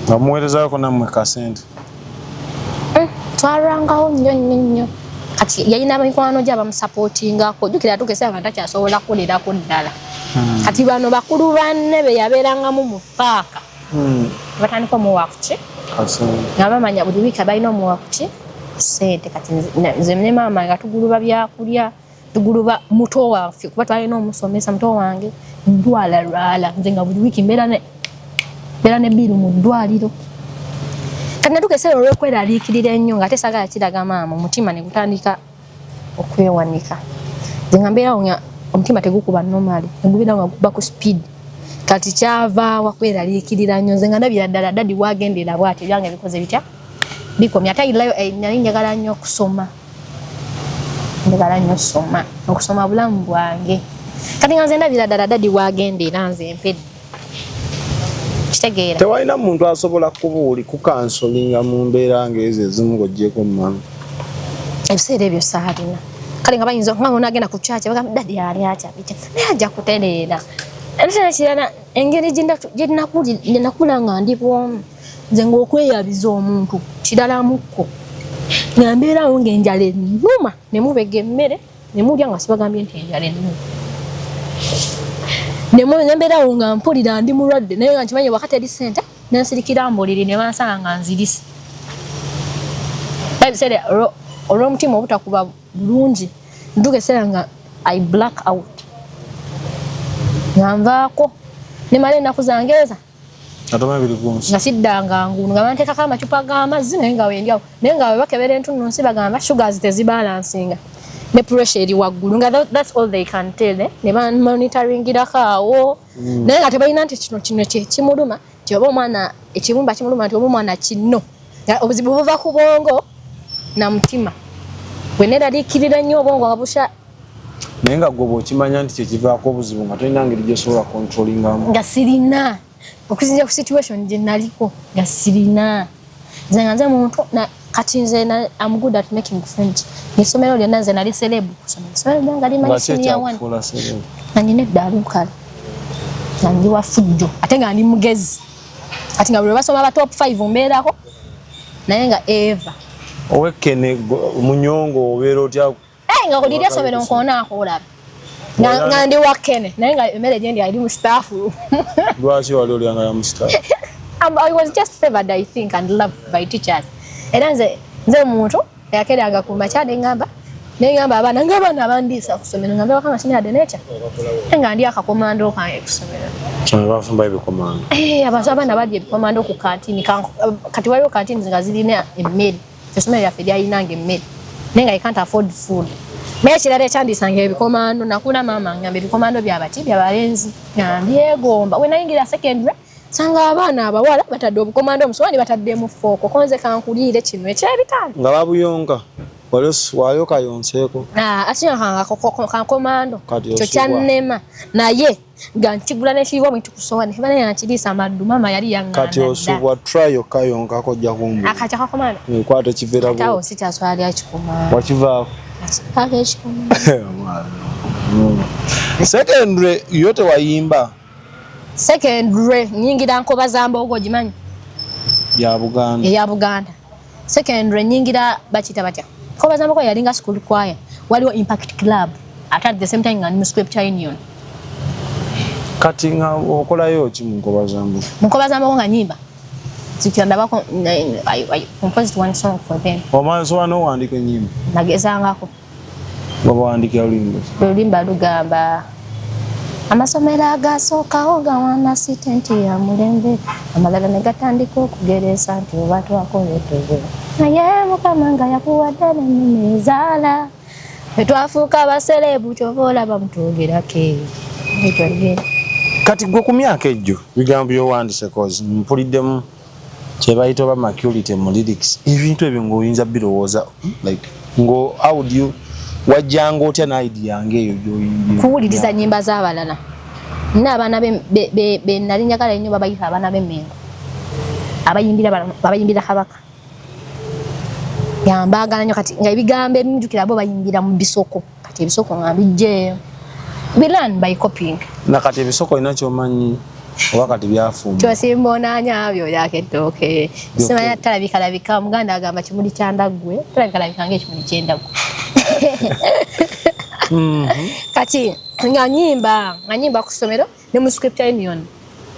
bamuweerezako nammwe kasente twarangawo nnyo kati yalina mikwano gye abamusupportingako jjukira tukesera nga takyasobola kulerako ddala kati bano bakulu banne be yabeerangamu mu paaka batandika omuwakuki nga bamanya buli wiiki balina omuwakuki ssente kati nze ne maama nga tuguluba byakulya tuguluba muto waffe kuba twalina omusomesa muto wange ndwala nze nga buli wiiki mbeera ne biru mu ddwaliro kati natukesera olw'okweraliikirira ennyo nga ate saagala kiraga maama omutima ne gutandika okwewanika nze nga mbeerawo nga omutima tegukuba normali negubira nga guba ku speed kati kyavaawa kweraliikirira nnyo nze nga ndabira ddala dadi waagendera bw'ati byange bikoze bitya bikomya atayirayo nali njagala nnyo okusoma okusoma bulamu bwange kati nga nze ndabira ddala dadi waagendera nze mpedde kitegeera tewalina muntu asobola kubuuli kukansolinga mu mbeera ng'ezo ezimu ng'oggyeko mu mama ebiseera ebyo saalina kale nga bayinza nga onagenda ku kyakya bagamba dadi ali atya bitya naye ajja kutereera ate kirala engeri gye nakula nga ndi bwomu nze ng'okweyabiza omuntu kirala mukko nga mbeerawo ng'enjala ennuma ne mubega emmere ne mulya nga sibagambye nti enjala ennuma ne mbeerawo nga mpulira ndi mulwadde naye nga nkimanyi wakati eri ssente nensirikira mboliri ne bansala nga nzirise ebiseera olw'omutima obutakuba bulungi ntukesera nga I black out nga nvaako nemala ennaku zangeeza nga siddanga ngulu nga banteekako amacupa g'amazzi naye nga wendyawo naye nga webakebera entunnunsi bagamba sugars tezibalansinga ne pressure eri waggulu nga that's all they can tell ne bamonitoringirako awo naye nga tebalina nti kino kimuluma ti oba omwana ekibumba kimuluma nti oba omwana kino nga obuzibu buva ku bwongo na mutima bwe neraliikirira nnyo obwongo nga busha naye nga gwe bw'okimanya nti kyekivaako obuzibu nga tolina ngeri gyosobola controllingamu nga sirina okusinzira ku situation gye naliko nga sirina nze nga nze muntu kati nze I'm good at making friends n'essomero lyonna nze nali celeb kusoma essomero lyanga limanyi senior one nga nyina eddaala nkala nga ndi wa fujjo ate nga ndi mugezi kati nga bwe basoma aba top 5 mbeerako naye nga Eva owekene munyongo obeera otya nga kulirya somero nkonaako olaba nga ndi wakene naye nga emmere gye ndi ali mu staff lwaki wali olyanga ya mu staff I was just favored I think and loved by teachers era nze muntu eyakeranga ku makya nengamba abaana abandiisa ku somero nga mbewaka masomero ade neca nga ndi akakomando kange ku somero bafumba ebikomando abaana balya ebikomando ku kantini kati waliwo kantini nga zirina emmere essomero lyaffe lyalinanga emmere naye nga I can't afford food naye ekirala ekyandisanga ebikomando nakula maama ngamba ebikomando byabati byabalenzi nga mbyegomba we nayingira secondary sanga abaana abawala batadde obukomando omusowani bataddemu fooko konze kankuliire kino ekyebitaano nga babuyonka waliyo kayonseeko asinyakanga kankomando kyo kyannema naye nga nkigula nekiibwa mwitu ku sowani eba naye nkiriisa amaddu maama yali yaŋŋanda kati osubwa trayo kayonkako ojja kumbu akatya kakomando kwate kiveera tawo sikyaswalya kikomando wakivaako kaka ekikomando secondary yo tewayimba secondary nyingira nkoba za mbogo gimanyi ya Buganda. Ya Buganda. Secondary nyingira bakita batya. Nkobazambogo yalinga school choir. Waliwo Impact Club. At the same time nga Scripture Union. Kati nga okolayo ki mu Nkobazambogo? Mu Nkobazambogo nga nyimba. Zikanda bako I composed one song for them. Omanso wano wandika nyimba. Nagezangako. Baba wandika olimba. Olimba lugamba. Amasomero agasookawo gawana sitenti ya mulembe. Amalala ne gatandika okugeresa nti abantu akoletebwe. Naye Mukama nga yakuwadde n'ennezaala. Etwafuuka abaselebu ky'oba olaba mutuwogerake. Kati gwe ku myaka ejjo bigambo by'owandise cause mpuliddemu kye bayita oba maturity mu lyrics. Ebintu ebyo ng'oyinza birowooza like how do you wajjanga otya n'idea yange eyo gy'oyimbye? Kuwuliriza nnyimba z'abalala. Nina abaana be nali njagala ennyo babayita abaana b'emmengo. Abayimbira Kabaka. Yambaagala nnyo kati nga ebigambo ebimujjukira bo bayimbira mu bisoko. Kati ebisoko nga bijjeeyo. We learn by copying. Na kati ebisoko olina ky'omanyi oba kati byafumba. Kyosimbonaanya byo yaketooke. Simanya talabika Muganda agamba kimuli kya ndaggwe. Talabika ng'ekimuli ky'endaggwe. Kati nga nyimba ku ssomero ne mu Scripture Union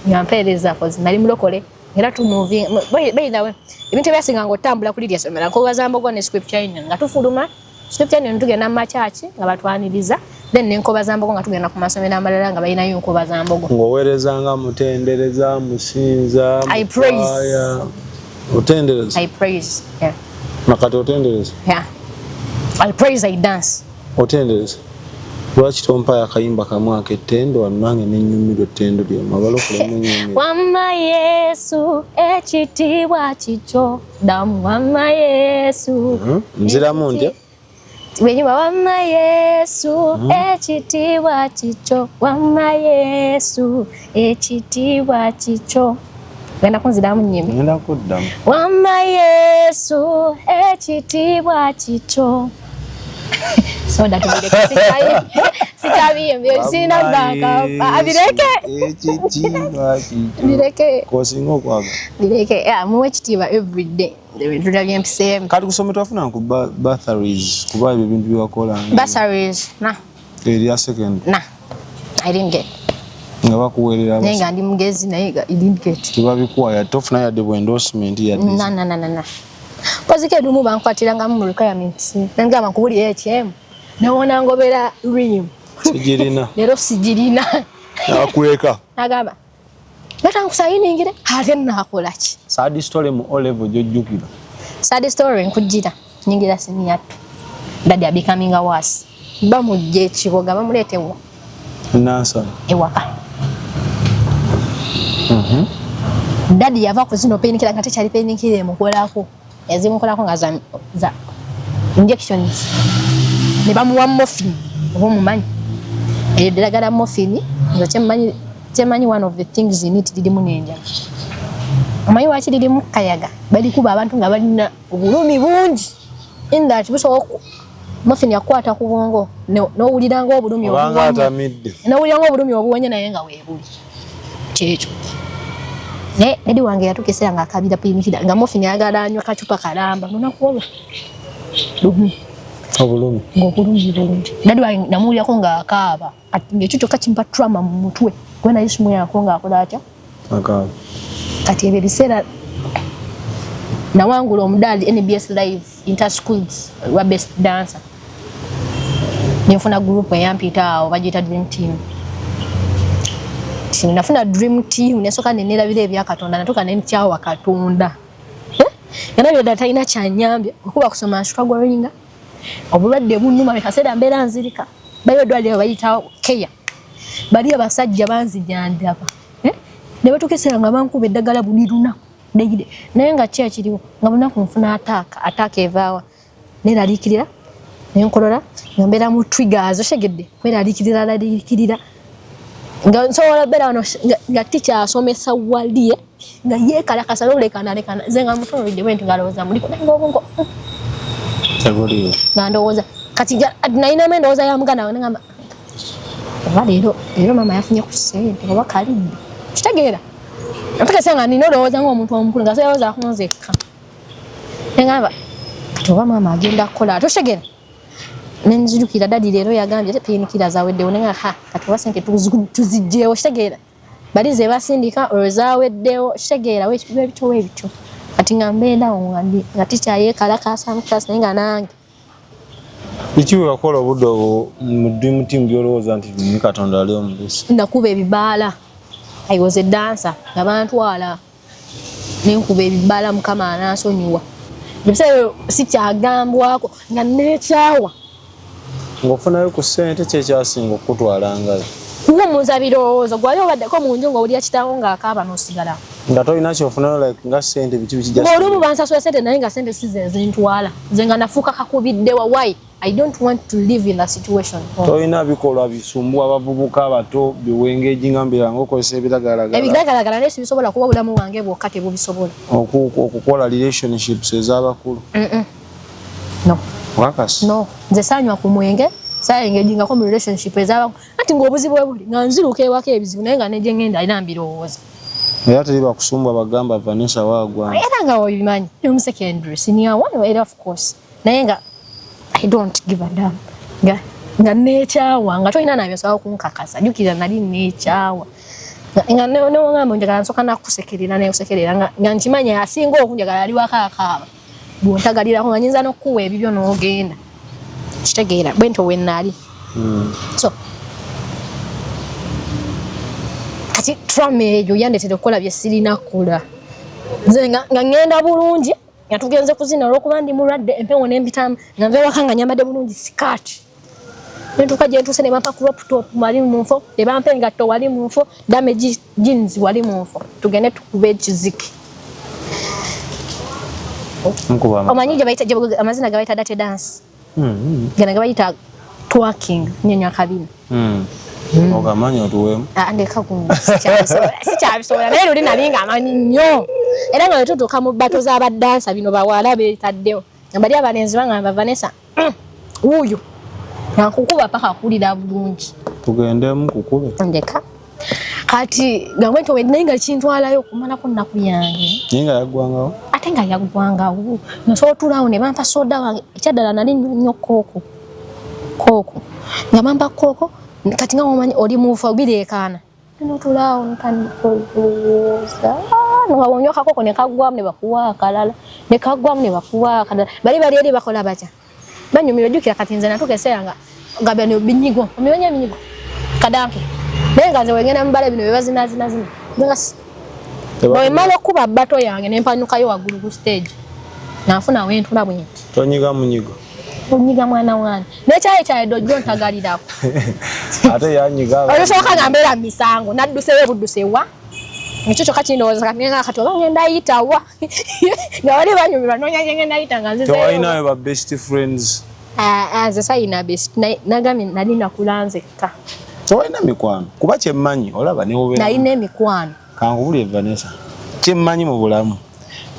nyampeereza cause nali mulokole era moving by the way ebintu byasinga ng'otambula kuli lya ssomero Nkobazambogo ne Scripture Union nga tufuluma Scripture Union tugenda mu makyaki nga batwaniriza then ne Nkobazambogo nga tugenda ku masomero amalala nga balinayo Nkobazambogo ng'oweerezanga mutendereza musinza I praise otendereza I praise yeah nakati otendereza yeah I praise I dance otendereza lwaki tompa akayimba kamu ak'ettendo wannange n'ennyumirwa ettendo ly'amabalo kulemunyumira Wamma Yesu ekitiibwa kikyo damu Wamma Yesu nziramu ntya Wenyuma Wamma Yesu ekitiibwa kikyo Wamma Yesu ekitiibwa kikyo Genda kunziramu nnyimba ngenda kuddamu Wamma Yesu ekitiibwa kikyo So that we muwe ekitiibwa every day. Kati kusome twafuna ku bursaries kuba ebyo bintu byewakola. Bursaries na. Area second. Na. I didn't get. Nga bakuweerera naye nga ndi mugezi naye I didn't get. Tebabikuwa tofuna yadde bu endorsement yadde. Na. Kozike dumu bankwatiranga mu requirements. Nengamba nkubulira ATM. Nawona ngobera rim. Sijirina. Lero sijirina. Nakuweka. Nagamba. Leta nkusayiningire ate nakola ki? Sad story mu O level jojjukira. Sad story nkujira. Nyingira senior 2. Daddy becoming worse. Bamujje ekiboga bamuletewo. Nasa. Ewaka. Daddy yava ku zino painkiller nga tekyali painkiller mukolako. Yazimukolako nga za injections. Ne bamuwa morphine. Obo mumanyi. Eddagala morphine nga kyemanyi one of the things in it didi munenja. Omanyi waki didi mukayaga. Bali kuba abantu nga balina obulumi bungi. In that busoboka morphine yakwata ku bwongo n'owuliranga obulumi obuwonye. N'owuliranga obulumi obuwonye naye nga weebuli. Kyekyo. Ne Edi wange yatukesera nga akabira painkiller nga morphine yagala anywa kacupa kalamba lunaku olwo. Obulumi. Ng'obulumi bulungi. Daddy wange namuwulirako nga akaaba. Kati ng'ekyo kyokka kimpa trauma mu mutwe. Gwe naye simulirako ng'akola atya? Akaaba. Kati ebyo ebiseera nawangula omudaali NBS Live Inter-Schools wa Best Dancer. Nifuna group eyampita awo bagiyita Dream Team. Nafuna Dream Team nesoka nenelabira ebyakatonda natuka nenkyawa Katonda. Yana byo data ina kyanyambye okuba kusoma struggling. Obulwadde bunnuma bikaseera mbeera nzirika. Bayo dwaliro bayita Keya. Bali abasajja banzijandaba. Ne batukesera nga bankuba eddagala buli lunaku. Naye nga kya kiriwo nga bunaku nfuna ataka evaawa. Neraliikirira nenkolola nga mbeera mu triggers oshegedde kweraliikirira nga nsobola beera wano nga tikyasomesa wali nga yeekalakasa n'olekana nze nga mutunulidde bwe nti ngalowooza muliko naye ng'obungo nga ndowooza kati nalinamu endowooza ya muganda wange ngamba oba leero mama yafunye ku ssente oba kalidde kitegeera mpaka sanga nino lowooza ng'omuntu omukulu nga seyoza kunzekka engamba katoba mama agenda kukola toshegera nenzijukira dadi leero yagambye ate penikira zaweddewo nenga kati wasenge tuzijjeewo kitegeera bali ze basindika olwezaweddewo kitegeera webito kati nga mbeerawo nga tikyayeekalakasa mukasi naye nga nange biki bwe wakola obudde obwo mu dream team gy'olowooza nti ni Katonda ali omulusi nakuba ebibaala I was a dancer nga bantwala nenkuba ebibaala mukama anansonyiwa ebiseera sikyagambwako nga neekyawa ng'ofunayo ku ssente kyekyasinga okutwalangayo kuwummuza birowoozo gwali obaddeko mu nju ng'owulira kitaawo ng'akaaba n'osigalawo nga tolina kyofunayo like nga ssente biki ng'olumu bansasula ssente naye nga ssente si ze zintwala nze nga nafuuka kakubiddewa why I don't want to live in that situation. Tolina bikolwa bisumbuwa abavubuka abato biwengeji ngambira ng'okozesa ebiragalagala ebiragalagala naye sibisobola kuba bulamu bwange bwokka tebubisobola okukola relationships ez'abakulu no wakasi no nze saanywa ku mwenge saayengejingako mu relationship ez'abakulu ati ng'obuzibu bwe buli nga nziruka ewako ebizibu naye nga negye ngenda alina mbirowooza era teri bakusumba bagamba Vanessa waagwanga era nga obimanyi mu secondary senior one era of course naye nga I don't give a damn nga neekyawa nga tolina nabyosobola kunkakasa jjukira nali neekyawa nga newangamba njagala nsooka nakusekerera naye osekerera nga nkimanya asinga okunjagala ali wakaakaaba bwontagalirako nga nyinza n'okukuwa ebibyo n'ogenda kitegeera bwento wennaali so kati trauma eyo yandetera okukola bye sirina kukola nze nga ngenda bulungi nga tugenze kuzina olw'okuba ndi mulwadde empewo n'embitamu nga nve waka nga nyambadde bulungi sikaati nentuuka gye ntuuse ne bampa crop top wali mu nfo ne bampa engatto wali mu nfo damage jeans wali mu nfo tugende tukube ekiziki omanyi amazina ge bayita date dance gana ge bayita twerking nyenya kabina ogamanyi otuweemu ndeka kungu sikyabisobola naye luli nali nga amanyi nnyo era nga wetutuuka mu bbato z'abadansa bino bawala beetaddewo nga bali abalenzi bangamba Vanessa wuuyo nankukuba paka akulira bulungi tugendemu kukube ndeka kati gambwe nti naye nga kintwalayo okumalako nnaku yange naye nga yaggwangawo ate nga yaggwangawo nasobola otulaawo ne bampa soda wange ekyaddala nali nnyo kooko nga bampa kooko kati nga omanyi oli mufa bireekaana notulaawo ntandikooza nga kakoko ne kaggwamu ne bakuwa akalala ne kaggwamu ne bakuwa akalala bali eri bakola batya banyumira ojjukira kati nze natuuka eseera nga bino binyigo omimanyi eminyigo kadanke naye nga nze wengenda mubala bino bebazinazina bwemala okuba bbato yange nempanukayo waggulu ku stage nanfunawo entula bwenti tonyiga munyigo onyiga mwana wange nekyayi kyayedde ojjo ntagalirako ate yanyiga olosooka nga mbeera mu misango nadduseyo buddusewa ekyo kyokka kindowooza katinga kati oba ngenda ayitawa nga bali banyumirwa noonya gye ngenda ayita nga nzitewalinawe ba best friends nze sayina best nagambye nali nakula nzekka tewalina mikwano kuba kyemmanyi olaba newobeera nalina emikwano kankubulye Vanessa kyemmanyi mu bulamu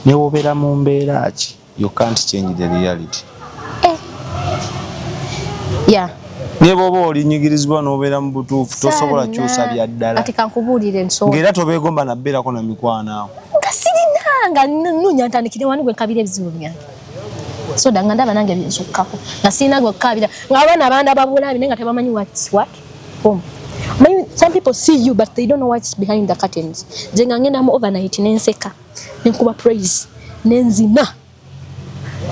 newobeera mu mbeera ki you can't change the reality yeah ne bwoba olinyigirizibwa n'obeera mu butuufu tosobola kyusa bya ddala kati kankubuulire nsooka ng'era tobeegomba nabbeerako na mikwano awo nga sirina nga nunya ntandikire wani gwe nkabira ebizibu byange soda nga ndaba nange binsukkako nga sirina gwe kkabira ng'abaana abandi ababulabi naye nga tebamanyi what's what home. Some people see you but they don't know what's behind the curtains. Nze nga ngenda mu overnight nenseka nenkuba praise nenzina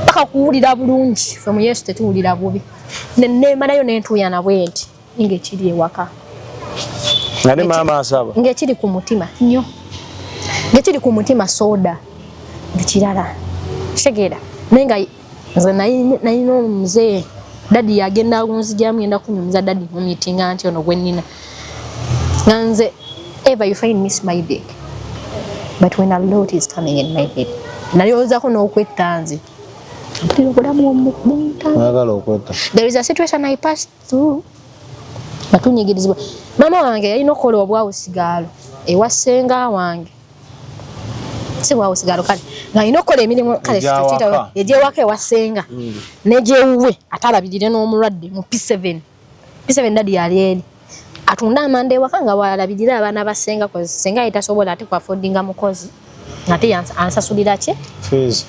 paka kuwulira bulungi from Yesu tetuwulira bubi nemalayo nentuuya nabwe nti ng'ekiri ewaka nga ne maama asaba ng'ekiri ku mutima nnyo ng'ekiri ku mutima soda ng'ekirala kitegeera naye nga nze nalina omuzee dadi yagenda kunzijamu ngenda kunyumiza dadi mu meeting anti ono gwe nnina nga nze ever you find me smiling but when a lot is coming in my head nalyozaako n'okwettanzi there is a situation I passed through batunyigirizibwa mama wange yalina okukola obwawusigaalo ewa ssenga wange si bwawusigaalo kale nga alina okukola emirimu kale kituyita egyewaka ewa ssenga n'egyewuwe ate alabirire n'omulwadde mu P7 dadi yali eri atunda amanda ewaka nga bwalabirira abaana basenga kozi senga etasobola ate ku affordinga mukozi ngate ansasulira ki fees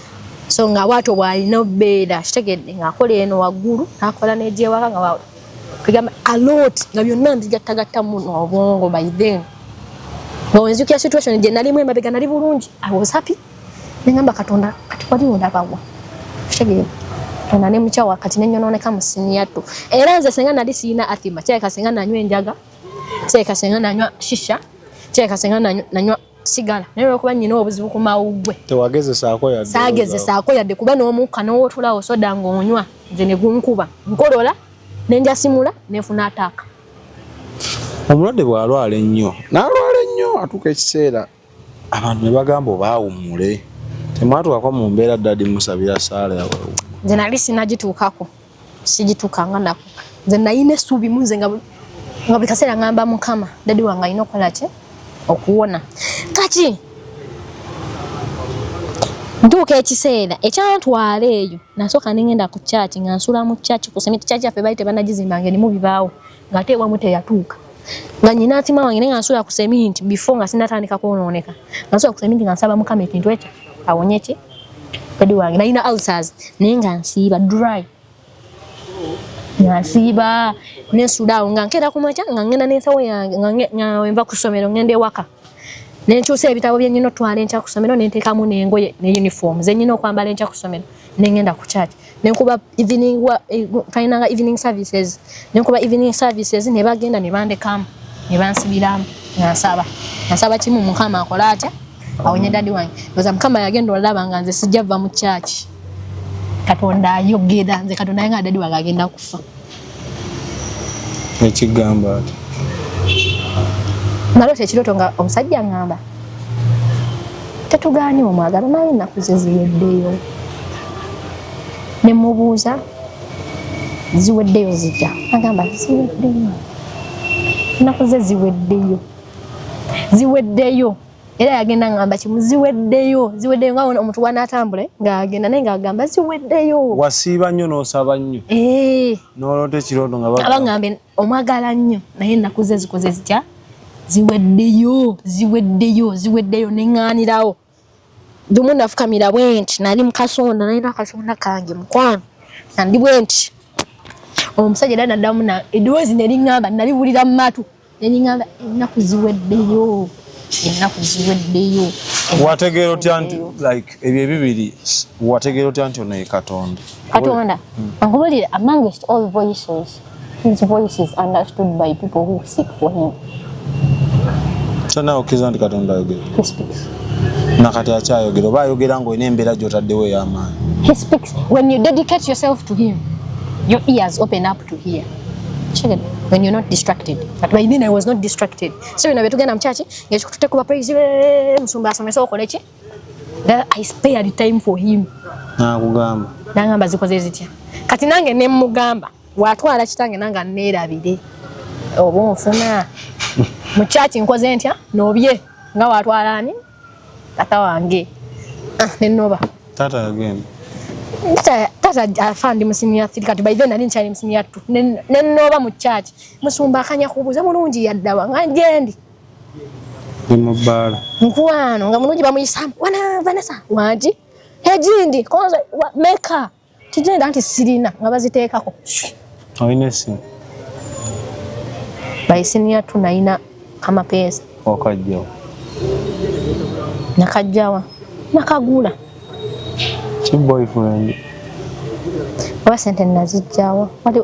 so nga bwato bwalina obbeera kitegedde ng'akola eno waggulu n'akola n'egyewaka nga kugamba a lot nga byonna nzigattagatta muno obwongo by then nga wenzukira situation gye nalimu emabega nali bulungi I was happy nengamba Katonda kati wali ondabagwa kitegedde Katonda ne mukyawa kati nenyonooneka mu siniyattu era nze senga nali siina athima kyeka senga nanywa enjaga kyeka senga nanywa shisha kyeka senga nanywa sigala naye okuba nyina obuzibu ku mawugwe tewagezesaako yadde saagezesaako yadde kuba n'omukka n'owootulawo soda ng'onywa nze ne gunkuba nkolola nenjasimula nefuna ataaka omulwadde bw'alwala ennyo n'alwala ennyo atuuka ekiseera abantu ne bagamba obaawummule temwatuukako mu mbeera ddadi musabira saala yawe nze nali sinagituukako sigituukanga nako nze nayina essuubi mu nze nga buli kaseera ngamba Mukama dadi wange alina okukola ki okuwona kati ntuuka ekiseera ekyantwala eyo nasooka nengenda ku church nga nsula mu church ku sementi church yaffe baali tebannagizimbanga erimu bibaawo ng'ate ewamu teyatuuka nga nyina atima wange naye nga nsula ku sementi before nga sinnatandika kwonooneka nga nsula ku sementi nga nsaba Mukama ekintu ekyo awonye ki dadi wange nalina ulcers naye nga nsiiba dry nga nsiiba nesudaawo nga nkeera ku makya nga ngenda n'ensawo yange nga wenva ku ssomero ngenda ewaka nenkyusa ebitabo bye nnina otwala enkya ku ssomero nenteekamu n'engoye ne uniform ze nnina okwambala enkya ku ssomero nengenda ku church nenkuba twalinanga evening services nenkuba evening services ne bagenda ne bandekamu ne bansibiramu nasaba kimu Mukama akola atya awonye dadi wange ndoza Mukama yagenda olaba nga nze sijja va mu church Katonda ayogera nze Katonda yanga dadi wange agenda kufa ekigamba ati naloota ekiroto nga omusajja ngamba tetugaanye omwagalo naye ennaku ze ziweddeyo ne mubuuza ziweddeyo zijja agamba ziweddeyo ennaku ze ziweddeyo era yagenda ngamba kimu ziweddeyo nga omuntu wanaatambule ng'agenda naye ng'agamba ziweddeyo wasiiba nnyo n'osaba nnyo n'oloota ekiroto nga abangambe omwagala nnyo naye ennaku ze zikoze zitya ziweddeyo neŋŋaanirawo dumu nafukamira bwenti nali mukasonda nalina akasonda kange mukwano nandi bwenti omusajja era naddamu eddoboozi neriŋŋamba naliwulira mu matu neriŋŋamba ennaku ziweddeyo wategeera otya nti like ebyo ebibiri wategeera otya nti ono ye Katonda ankubulire amongst all voices his voice is understood by people who seek for him kyonna okkiriza nti Katonda ayogera he speaks nakati akyayogera oba ayogera ng'olina embeera gy'otaddewo ey'amaanyi he speaks when you dedicate yourself to him your ears open up to hear when you're not distracted but by then I was not distracted so bino betugenda mu church ngekikututte kuba praise musumba asomesa okole ki that I spared time for him nakugamba nangamba zikoze zitya kati nange ne mugamba watwala kitange nanga neerabire oba onfuna mu church nkoze ntya nobye nga watwala ani tata wange nenoba tata yagenda tata afandi musinia kati by then ali nchali musinia tu nenoba mu church musumba akanya kubuza mulungi yaddawa nga ngendi mubala nkwano nga mulungi bamuyisa wana Vanessa waji hejindi kwanza meka tijenda anti sirina nga baziteekako oinesi baisinia tu naina kama pesa okajjawa nakajjawa nakagula chi boyfriend oba sente nazijjawa wali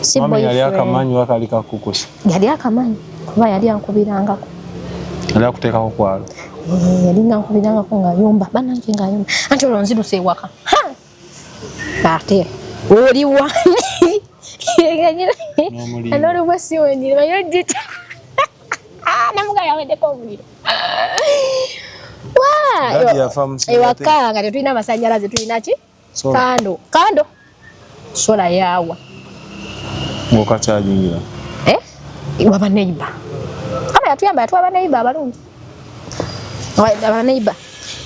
si boyfriend yali akamanyi wakali kakukusa yali akamanyi kuba yali ankubirangako yali akuteekako kwalo yali ankubirangako nga yomba banange nga yomba anti olwo nziruse ewaka ate oli wani anolubwe siwendire mayojita namuga yaweddeko omuliro ewaka nga tetulina amasannyalaze tulina ki kando sola yawa ng'okakyajingira waba neighbor kama yatuyamba yatuwa neighbor abalungi aba neighbor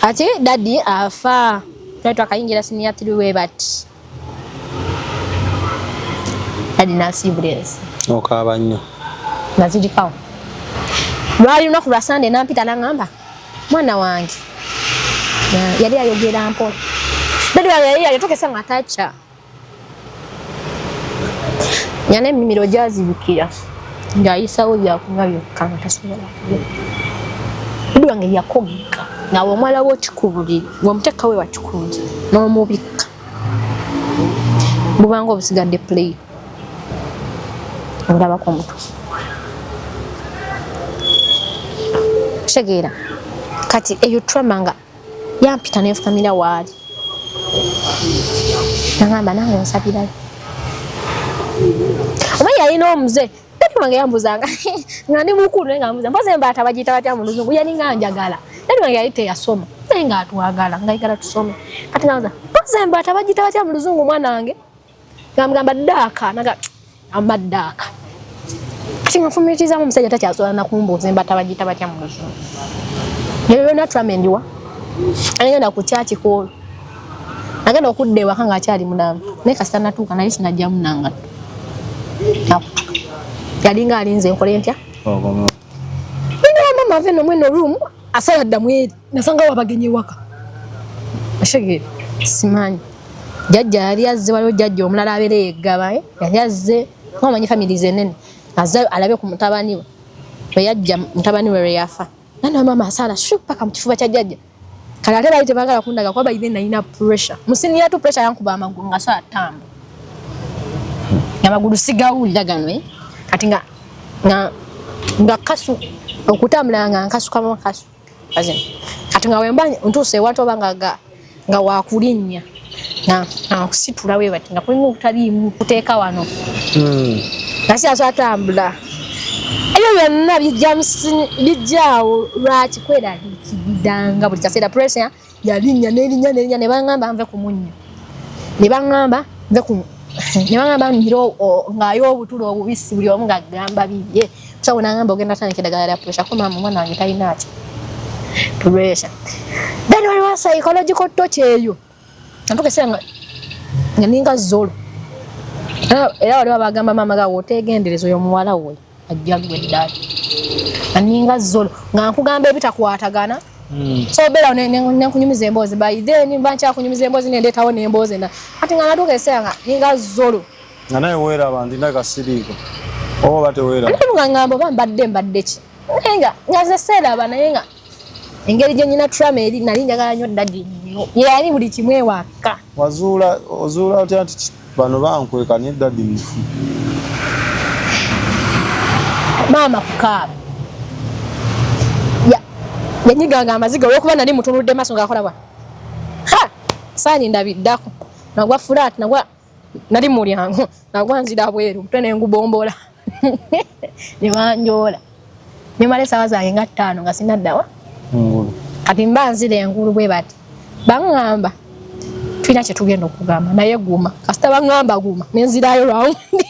ati dadi afa twali akayingira siniya tuli we bati dadi nasiibula ensi Okaaba nnyo. Nazirikawo. Lwali lunaku lwa Sande nampita n'angamba mwana wange yali ayogera mpola. Dadi wange yali yatokesa nga tacha. Yana emimiro gyazibikira ng'ayisawo byakunywa byokka nga tasobola kulya. Dadi wange yakoga nawe omwala wo kikubuliri ng'omuteeka we wakikunje n'omubikka. Bubanga obusigadde play. Olabako omutu. Kitegeera kati eyo trauma nga yampita n'enfukamira waali. Nangamba nange onsabirayo. Omanyi yalina omuze dadi wange yambuzanga nga ndi mukulu naye nga mbuza mpoze embaata bagiyita batya mu Luzungu yali nga njagala. Dadi wange yali teyasoma naye nga atwagala ngayagala tusome. Kati nga mpoze embaata bagiyita batya mu Luzungu mwana wange nga mugamba ddaaka naga amaddaaka. Kati nga nfumiitirizamu omusajja takyasobola na kumbuuza embaata bagiyita batya mu Luzungu. Ebyo byonna tramendiwa agenda ku kyaki koolo agenda okudda ewaka ng'akyali munamu naye kasita natuuka naye sinajjamu nanga yali nga alinze enkole ntya mama ave no mweno rumu asala ddamu eri nasanga wabagenye ewaka ashegere simanyi jjajja yali azze waliwo jjajja omulala abeera yeggaba yali azze ngaomanyi families ennene azze alabe ku mutabani we bwe yajja mutabani we lwe yafa nana mama asala paka mu kifuba kya jjajja kale ate baali tebaagala kundaga kuba bayibe nalina pressure musini yatu pressure yankuba amagulu nga so atamba amagulu sigawulira gano kati nga kasu okutambula nga nkasukamu kasu kati nga wemba ntuuse ewantu oba nga wakulinnya nga kusitula we bati nga kulimu okutaliimu kuteeka wano nga siyaso atambula. Ebyo byonna bijjaawo lwaki kweraliikiranga buli kaseera pressure yalinnya n'erinnya ne baŋŋamba nve ku munnyo ne baŋŋamba nve ku ne baŋŋamba ngiro ng'ay'obutulo obubisi buli omu ng'agamba bibye sawo n'aŋŋamba ogenda tandika eddagala lya pressure ko maama omwana wange talina ati pressure. Then waliwo psychological touch eyo ntukeseera nga ninga zolo era waliwo abagamba maama gawe oteegendereza oyo omuwala we ajjagwe ddala aninga zolo nga nkugamba ebitakwatagana so beera nenkunyumiza emboozi by then mba nkyakunyumiza emboozi nendeetawo n'emboozi endala ati nga natuuka ekiseera nga ninga zolo nga naye weeraba ndina kasiriiko oba teweeraba nga ngamba oba mbadde ki naye nga nze seeraba naye nga engeri gye nyina trauma eri nali njagala nnyo ddadi nnyo yali buli kimu ewaka ozuula otya nti bano bankweka ne ddadi mufu maama kukaaba yanyiganga amaziga olwokuba nali mutunudde maaso ngaakola bwa saani ndabiddako nagwa fulaati nagwa nali mulyango nagwa nzira bweru mutwe nengubombola ne banjoola nemala essaawa zange nga 5 nga sinaddawa kati mba nzira engulu bwe bati baŋŋamba tulina kye tugenda okugamba naye guma kasita baŋŋamba guma nenzirayo lwawundi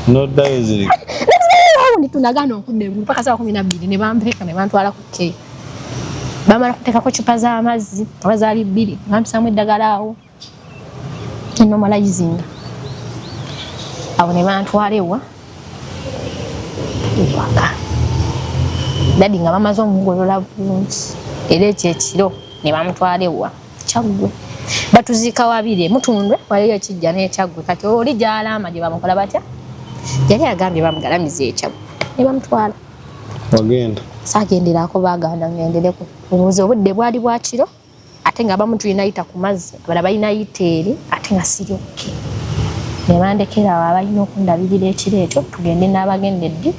noddayo zirika ndi tunagana okudda engulu paka saa 12 ne bampeeka ne bantwala ku keeki bamala kuteekako cupa z'amazzi oba zaali 2 bampisaamu eddagala awo enomalayizinga awo ne bantwala ewa ewaka dadi nga bamaze omugolola bulungi era ekyo ekiro ne bamutwala ewa Kyaggwe batuziika wabire Mutundwe waliyo ekijja n'Ekyaggwe kati oli gy'alaama gye bamukola batya yali agambye bamugalamiza Ekyaggwe ne bamutwala wagenda saagenderako baaganda ngendereko obuuzi obudde bwali bwa kiro ate nga abamu tulina yita ku mazzi abalala balina yita eri ate nga siryoke ne bandekera awo abalina okundabirira ekiro ekyo tugende n'abagendedde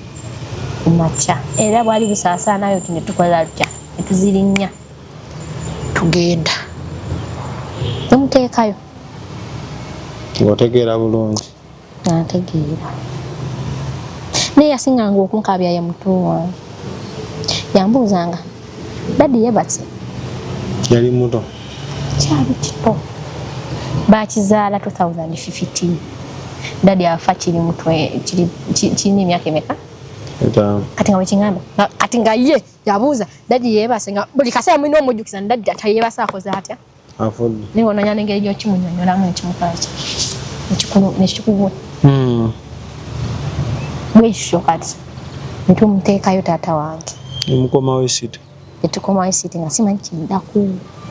ku makya era bwali busaasaanayo ne tukola tutya ne tuzirinnya tugenda nemuteekayo ng'otegeera bulungi nategeera naye yasinganga okunkabya ye muto wange yambuuzanga dadi yebatse yali muto kyali kito bakizaala 2015 dadi afa kiri muto kirina emyaka emeka kati nga wekingamba kati nga ye yabuuza dadi yebase nga buli kaseera mulina omujjukiza dadi atayebase akoze atya afudde naye onanya n'engeri gy'okimunyonyolamu ekimukola kye nechikubu bwekyo kati netumuteekayo taata wange mukoma w'esiti etukoma w'esiti nga simanyi kindaku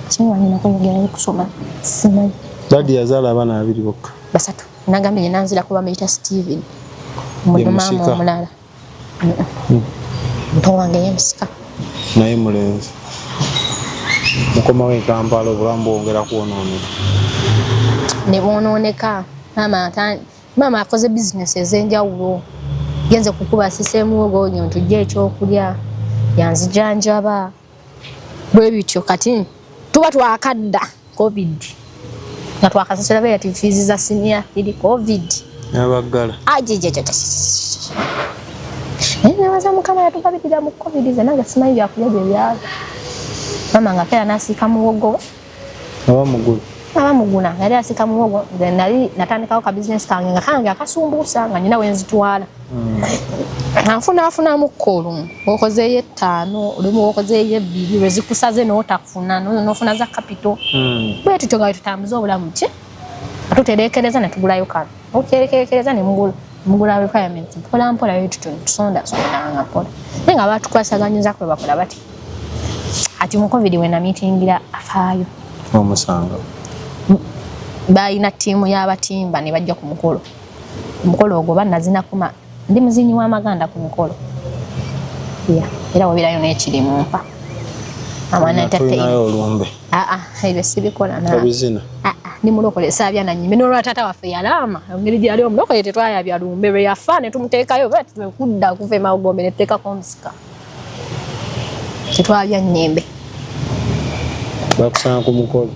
simanyi nakuyogera kusoma simanyi dadi yazaala abaana 2 bokka basatu nagambye nye nanzira kuba muyita Steven mudumama omulala muto wange yemusika naye mulenzi mukoma we Kampala obulamu bwongera kuwonooneka ne bwonooneka mama akoze business ez'enjawulo genze kukuba sisemu ogo tujja ekyokulya yanzijanjaba bwe bityo kati tuba twakadda covid nga twakasasula relative fees za senior ili covid yabaggala nebaza mukama yatugabirira mu covid nange simanyi byakulya bye byava mama nga kera nasiika muwogo abamugula yali asiika muwogo nali natandikawo ka business kange nga kange akasumbuusa nga nyina wenzitwala afuna mukolo okozeeyo 5 olimu okozeeyo 2 lwezikusaze n'otafuna n'ofuna za capital bwe tutyo nga tutambuza obulamu ki atuterekereza ne tugulayo kano okuterekereza ne mugula requirements mpola mpola yetu tusonda nga mpola nga batukwasaganyiriza kwe bakola bati ati mu covid wena meetingira afaayo omusanga bayina tiimu y'abatimba ne bajja ku mukolo ogwo banazina kuma ndi muzinyi w'amaganda ku mukolo era wabirayo n'ekirimu mpa amana tuinayo olumbe ebyo sibikola tabizina ni mulokole saabya na nyimbe n'olwa taata waffe yalama ngeri gyali omulokole tetwayabya lumbe lwe yafa ne tumuteekayo bati twekudda kuva emagombe ne tuteekako omusika tetwabya nnyembe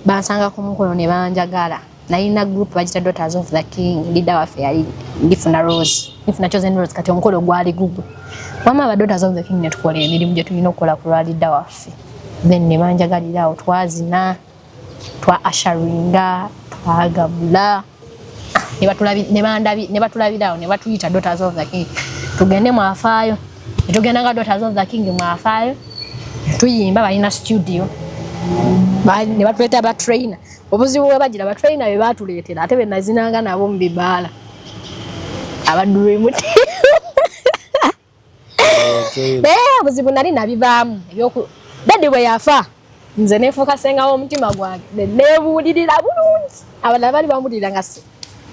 bansanga ku mukolo ne banjagala nalina group bagita Daughters of the King leader waffe yali ndifuna Rose ndifuna Chosen Rose kati omukolo gwali gugwe wama ba Daughters of the King ne tukola emirimu gye tulina okukola ku leader waffe then ne banjagalirawo twazina twa asharinga twagabula ne batulabirawo ne batuyita Daughters of the King tugende mwafaayo tugenda nga Daughters of the King mwafaayo tuyimba balina studio ne batuleta ba trainer obuzibu bwe bagira ba trainer be batuleetera ate be nazinanga nabo mu bibaala abadduwe muti obuzibu nali nabivaamu ebyoku dadi bwe yafa nze nefuuka senga w'omutima gwange nebuulirira bulungi abalala bali bamulira nga si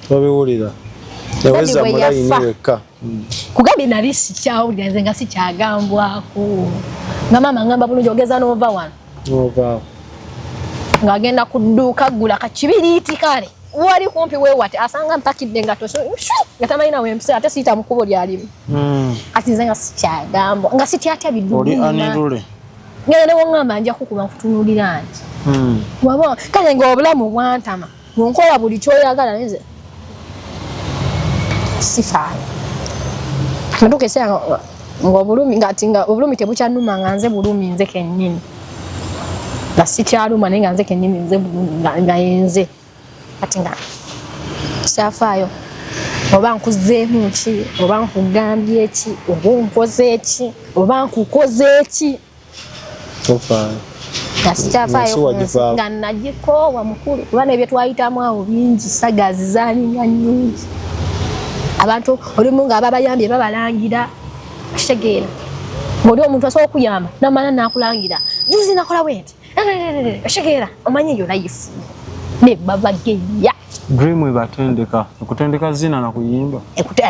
babiwulira yaweza mulayini wekka kugambye nali sikyawulira nze nga sikyagambwako nga mama ngamba bulungi ogeza n'ova wano ng'agenda ku dduuka gula kakibiriiti kale wali kumpi weewate asanga mpakidde nga toso nga tamalina wempisa ate siita mu kkubo lyalimu kati nze nga sikyagambwa nga sityatya bidduguma ngenda ne wongamba nja kukuba nkutunuulira nti waba kale ng'obulamu bwantama nkola buli kyoyagala nze sifaayo natuuka eseera ng'obulumi ngati nga obulumi tebukyannuma nga nze bulumi nze kennyini nga sikyaluma naye nga nze kennyini nze bulumi nga yenze kati nga kyafaayo oba nkuzeemu ki oba nkugambye ki oba onkoze ki oba nkukoze ki nga sikyafaayo nga nagikoowa mukulu kuba nebyo twayitamu awo bingi sagazi zaalinga nnyingi abantu olimu nga ababayambye babalangira kitegeera ng'oli omuntu asobola okuyamba namala nakulangira juzi nakola bwenti kitegeera omanyi eyo life ne babageya dream ebatendeka okutendeka zina na kuyimba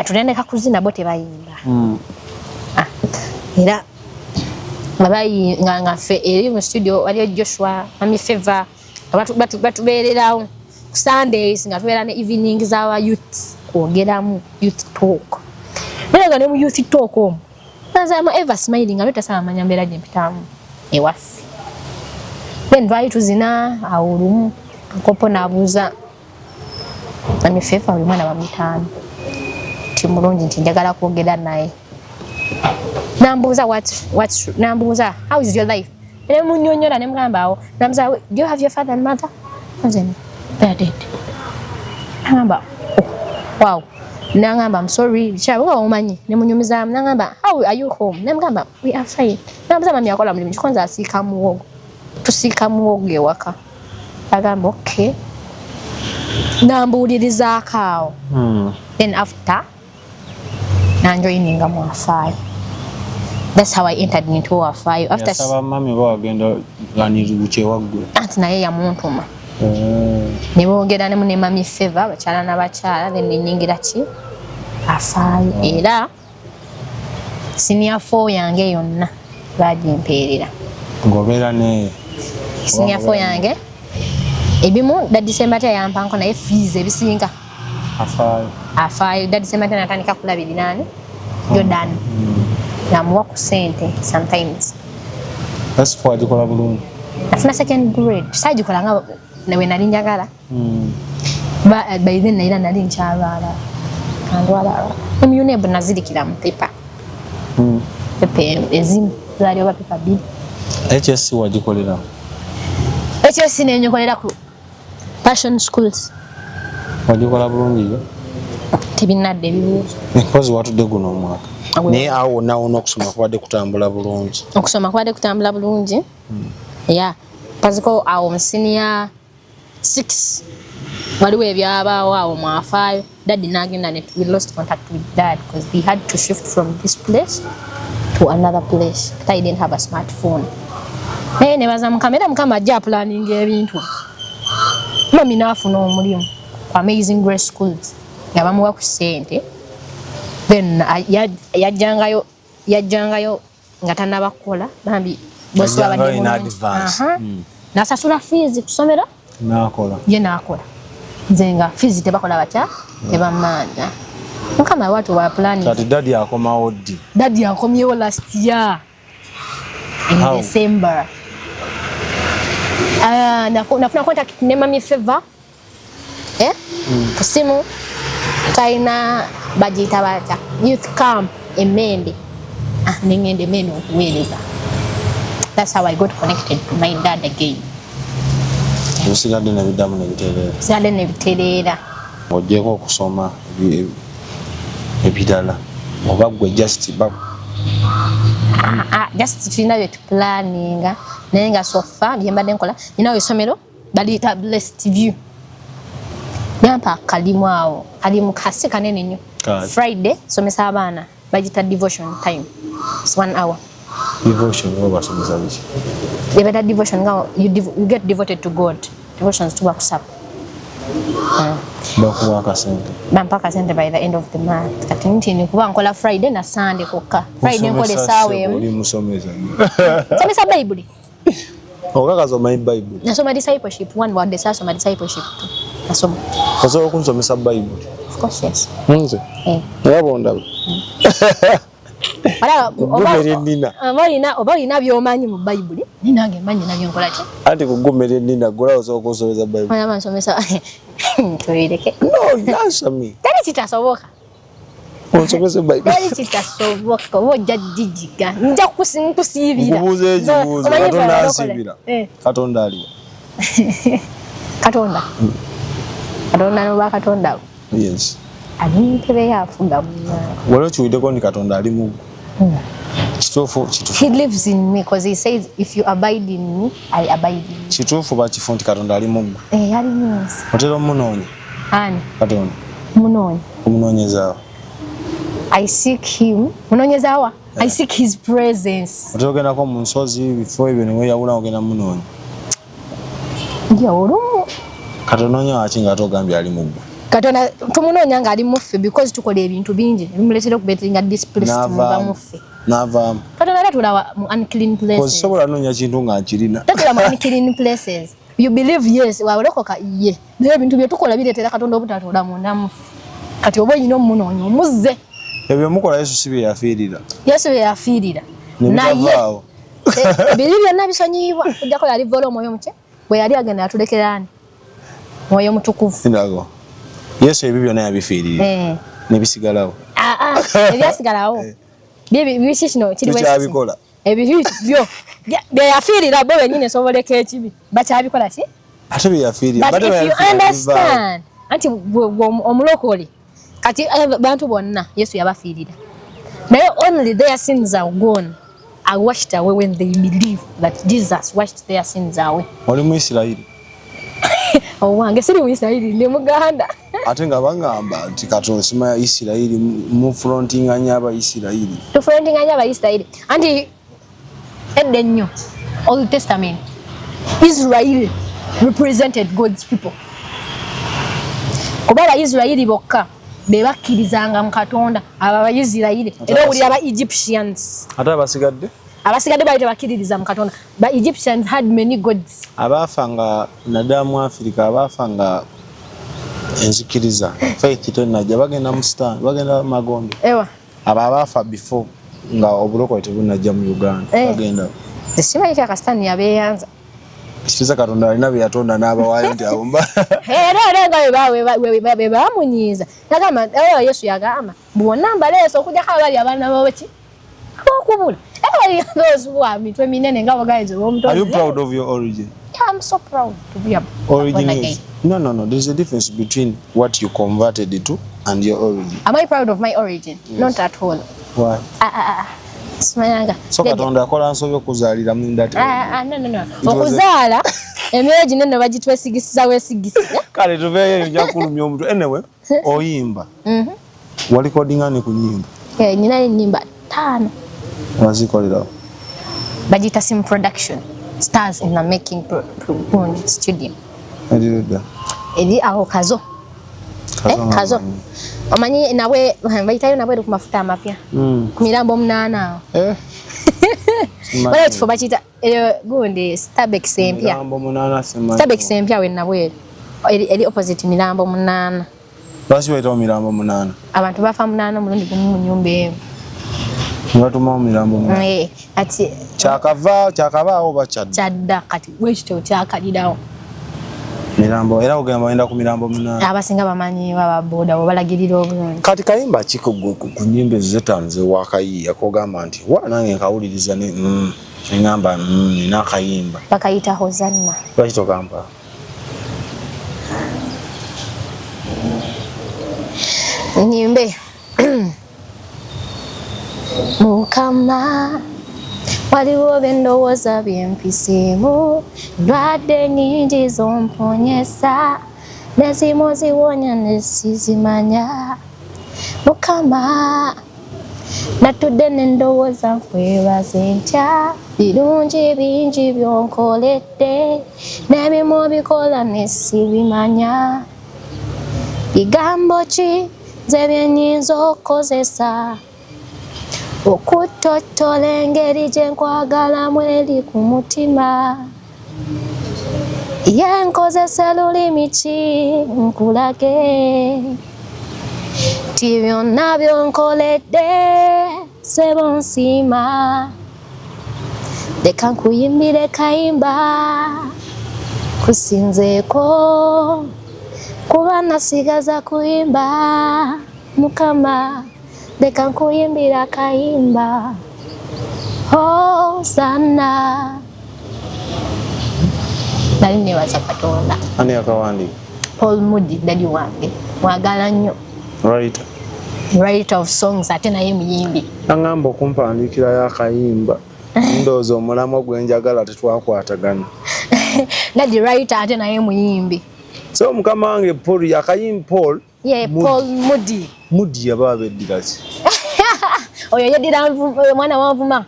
tutendeka kuzina bo tebayimba era nga ffe eri mu studio waliyo Joshua Mami Favor batubeererawo ku Sundays nga tubeera ne evening z'awa youth kwogeramu youth talk era nga ne mu youth talk omwo nazamu ever smiling nga tasaba manya mbeera gye mpitamu ewaffe then twali tuzina awo olumu nkopo n'abuuza Mami Favor buli mwana bamutaano ti mulungi nti njagala kwogera naye nambuuza nambuuza how is your life ne munnyonnyola ne mugamba awo nambuuza do you have your father and mother they're dead nagamba wow nangamba I'm sorry chabuka omanyi ne munyumiza nangamba how are you home ne mugamba we are fine nambuuza mami akola mulimu kikonza asiika muwogo tusiika muwogo ewaka agamba okay Nambuuliriza akaawo. Then after nanjoyininga mu Wafaayo. That's how I entered into Wafaayo. After saba mami bagenda ganiribuche waggwe. Anti naye yamuntuma. Ne boogera ne mune mami Feva bakyala n'abakyala then nenyingira ki Wafaayo era senior 4 yange yonna bagimpeerera. Ngobeera ne senior 4 yange ebimu da December ta yampanko naye fees ebisinga Wafaayo da December ta natandika kulabiri nani Jordan namuwa ku sente sometimes. That's for gikola bulungi. Nafuna second grade sagikola nga nawe nali njagala by then naira nali nkyalwala kandwala emyune nazirikira mu paper ezimu zali oba paper bili. HSC wagikolera? HSC nenyikolera ku Passion Schools. Wagikola bulungi yo? Tebinadde ebibuuzo. Because watudde guno omwaka. Naye awo nawo okusoma kubadde kutambula bulungi. Okusoma kubadde kutambula bulungi. Yeah. Paziko awo mu senior 6 waliwo ebyabaawo awo mu Wafaayo. Daddy n'agenda ne we lost contact with dad because we had to shift from this place to another place. I didn't have a smartphone. Naye ne baza mukamera mukama ajja planning ebintu. Mami n'afuna omulimu ku Amazing Grace Schools. Yabamuwa ku sente. Then yajjangayo nga tannabakola bambi bosi wabadde in advance. Nasasula fees kusomera nakola ye nakola nze nga fees tebakola batya tebamanja mukama watu wa planning. Kati daddy akomawo ddi? Daddy akomyewo last year in December. Nafuna contact ne mami Feva kusimu China bagita bata youth camp emende ningende meno okuweereza. That's how I got connected to my dad again. Usigadde nebiddamu nebitereera? Sigadde nebitereera. Ogyeko okusoma ebirala oba gwe just tulina bye tuplaninga naye nga sofa bye mbadde nkola ninawo essomero baliyita Blessed View. Nyampa kalimu awo kalimu kasi kanene nnyo. Friday somesa abaana bagita devotion time. It's 1 hour. Devotion oba somesa biki? Ebada devotion nga you get devoted to God. Devotions tuba kusaba. Bakuwa akasente. Bampa akasente by the end of the month. Kati ntini kuba nkola Friday na Sunday kokka. Friday nkole sawa emu. Oli musomesa. Somesa Bible. Okakazo my Bible. Nasoma discipleship 1 word nasoma discipleship 2. Nasoma. Kozo okunsomesa Bible. Of course yes. Nze. Yabonda. Oba olina byomanyi mu Bible ninange manyi nabyo nkola ki? Ati kugumira ennina gula osobola okusomesa Bible. Mwana nsomesa tuireke. No, answer me. Tali kitasoboka. Onsomesa Bible. Tali kitasoboka. Oja jijiga. Nja kusiibira. Kubuuza ekibuuzo. Katonda asiibira. Katonda aliwa. Katonda. Katonda no Katonda. Yes. Alimpere yafuga mwana. Waliwo kiwuddeko ni Katonda ali mu kituufu. He lives in me because he says if you abide in me I abide in you. Kituufu bakifu nti Katonda ali mu ali munsi. Otera omunoonya? Ani? Katonda. Munoonya. Omunoonyezaawa? I seek him. Munoonyezaawa? I seek his presence. Otera ogendako mu nsozi bifo ebyo ne weeyawula ogenda munoonya? Nja olumu. Katonoonya waki ng'ate ogambye ali mu ggwe? Katonda tumunoonya ng'ali muffe because tukola ebintu bingi ebimuleetera okubetinga displaced muba muffe. N'avaamu. Katonda tatula mu unclean places. Osobola noonya kintu ng'akirina. Tatula mu unclean places. You believe yes, wawolokoka ye. Naye ebintu bye tukola bireetera Katonda obutatula munda muffe. Kati oba olina omunoonya omuzze. Ebyo mukola Yesu si bye yafiirira. Yesu bye yafiirira. Naye biri byonna bisonyiyibwa kujjako yali vola omwoyo omuke bwe yali agenda yatulekera ani mwoyo mutukuvu. Ndago. Yesu ebyo byonna yabifiirira. Ne bisigalawo. Ebyasigalawo. Biki kino kiri kyabikola. Ebyo bye yafiirira bo bennyini esoboleka ekibi bakyabikola ki? Ate bye yafiirira. But if you understand anti omulokole kati bantu bonna Yesu yabafiirira. Naye only their sins are gone are washed away when they believe that Jesus washed their sins away. Oli mu Isirayiri. Owange siri mu Isirairi ndi Muganda. Ate nga bangamba nti Katonda sima Isirairi mu frontinganya aba Isirairi. To frontinganya aba Isirairi. Anti edde nnyo Old Testament. Israel represented God's people. Kuba Abayisirayiri bokka be bakkirizanga mu Katonda aba Abayisirayiri era buli aba Egyptians. Ate abasigadde? Abasigadde bali tebakkiririza mu Katonda. Ba Egyptians had many gods. Abafanga nadamu Africa abafanga enzikiriza faith tenajja bagenda mu stand bagenda magondo. Ewa. Aba abafa before nga obulokote bunajja mu Uganda bagenda. Simanyi Pakistan yabeyanza. Kisiza Katonda alina byatonda n'abawayo nti abomba. Be bamunyiiza. Yagamba Yesu yagamba bwonna mbaleese okujja kabali abaana b'oki okubula. Those who are mitwe minene nga bagayize omuntu. Are you proud of your origin? Yeah, I'm so proud to be a origin. No. There's a difference between what you converted to and your origin. Am I proud of my origin? Yes. Not at all. Why? Smanyanga. So Katonda akola nsobe okuzaalira mu ndate. No. Okuzaala emyeji nene bagitwesigisiza wesigisi. Kale tuveyo nja kulumya omuntu. Anyway, oyimba. Wali recording ani kunyimba? Nina nyimba 5. Wazikolera. Bagita Sim Production. Stars in the making studio. Adiruda. Edi aho Kazo. Kazo. Omanyi nawe bayitayo nawe ku mafuta amapya. Ku mirambo 8. Wala kifo bakita gundi Starbex empya. Mirambo 8 sema. Starbex empya we nabwe. Eri opposite mirambo 8. Basi waita mirambo 8. Abantu bafa 8 mulundi gumu mu nyumba eyo. Ngatuma mirambo 8. Ati kyakava oba kyadda kati wekito kyakalidawo. Mirambo era ogamba wenda ku mirambo 8. Abasinga bamanyi baba boda obalagirira obulungi. Kati kayimba kiko ku nyimbe zetanze wakayiya kogamba nti wa nange nkawuliriza ne ngamba nina kayimba. Bakayita Hosanna. Lwaki gamba? Nyimbe. Mukama waliwo bendowooza byempiseemu ndwadde nnyingi zomponyesa nezimu ziwonya nesizimanya Mukama natudde nendowooza nkwebaze ntya birungi bingi byonkoledde n'ebimu bikola nesibimanya bigambo ki nze byennyinza okukozesa okutotola engeri gye nkwagalamu eri ku mutima ye nkozesa lulimi ki nkulage ti byonna byonkoledde sebo nsiima leka nkuyimbire kayimba kusinzeeko kuba nasigaza kuyimba Mukama leka nkuyimbira kayimba Hosanna. Nali nebaza Katonda. Ani akawandi? Paul Moody dadi wange mwagala nnyo. Writer of songs ate naye muyimbi. Angamba okumpandiikira yakayimba ndowooza omulamwa gwenjagala tetwakwatagana. Dadi writer ate naye muyimbi. So mukama wange Paul yakayimba Paul. Yeah, Paul Moody. Moody yaba beddiraki. Oyo yedira mwana wanvuma.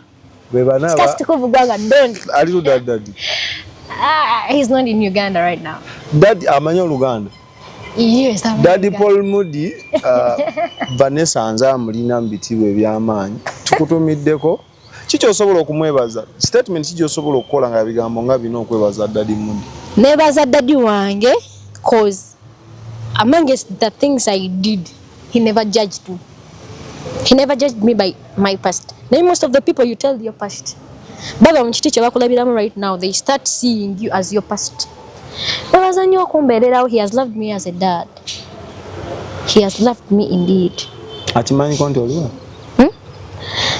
Bebana ba. Just kuvuganga don't. Ali Daddy. He's not in Uganda right now. Daddy amanya Oluganda. Yes, Daddy Paul Moody Vanessa anza mulina mbitibwe byamaanyi. Tukutumiddeko. Kicho osobola okumwebaza. Statement kicho osobola okukola nga bigambo nga bino okwebaza Daddy Moody. Nebaza Daddy wange cause amongst the things I did, he never judged me. He never judged me by my past. Now most of the people you tell your past. Baba mchitiche bakulabiramu right now, they start seeing you as your past. Nebaza nnyo okumbeererawo, he has loved me as a dad. He has loved me indeed. Akimanyi konti oliwa?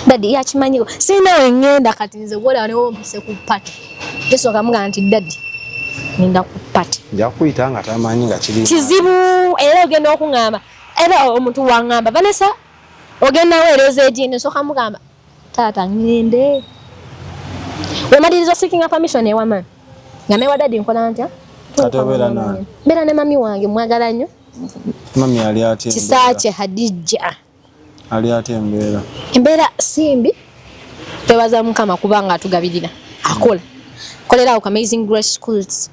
Daddy yakimanyiko. Sina ngenda kati nze gola ne wompise ku party. Yesu akamugamba nti Daddy nenda ku party. Nja kuyita nga tamanyi nga kiri. Kizibu era ogenda okungamba. Era omuntu wangamba Vanessa ogenda weereza ejini so kamugamba taata ngende. Wemaliriza seeking a permission ewa man. Nga ne wa Daddy nkola ntya? Katobera nani? Bera ne mami wange mwagala nnyo. Mami ali ate. Kisaache Hadija. Ali ate embeera. Embeera simbi. Twebaza Mukama kubanga atugabirira. Akola. Kolera ku Amazing Grace Schools.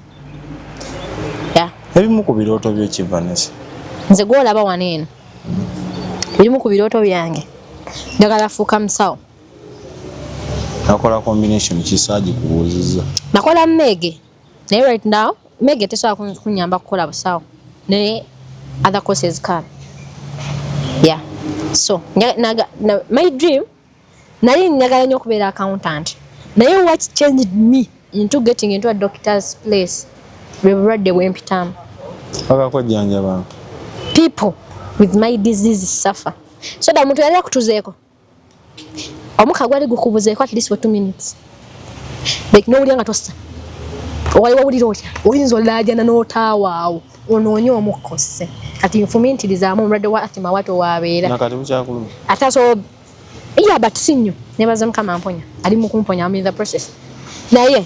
Yeah. Ebimu ku birooto byo Vanessa. Nze gwolaba waneeno. Ebimu ku birooto byange. Njagala fuuka musawo. Nakola combination kisaaji kubuuzizza. Nakola mmege. Naye right now, mmege tesobola kunyamba kukola busawo. Naye other courses can. Yeah. So, my dream, nali njagala nnyo okubeera accountant. Naye what changed me into getting into a doctor's place? Bulwadde bwempitamu. Bakakojjanja People with my disease suffer. So that omuntu yali akutuzeeko. Omuka gwali gukubuzeeko at least for 2 minutes. Like no ulya nga tossa. Wali wawulira otya. Oyinza olaajana n'otaawa awo. Onoonye omukose. Kati nfumiitirizaamu omulwadde wa asima wato waabeera. Nakati mukyakuluma. Ate so yeah, but sinyo. Nebaza Mukama amponya. Ali mu kumponya, I'm in the process. Naye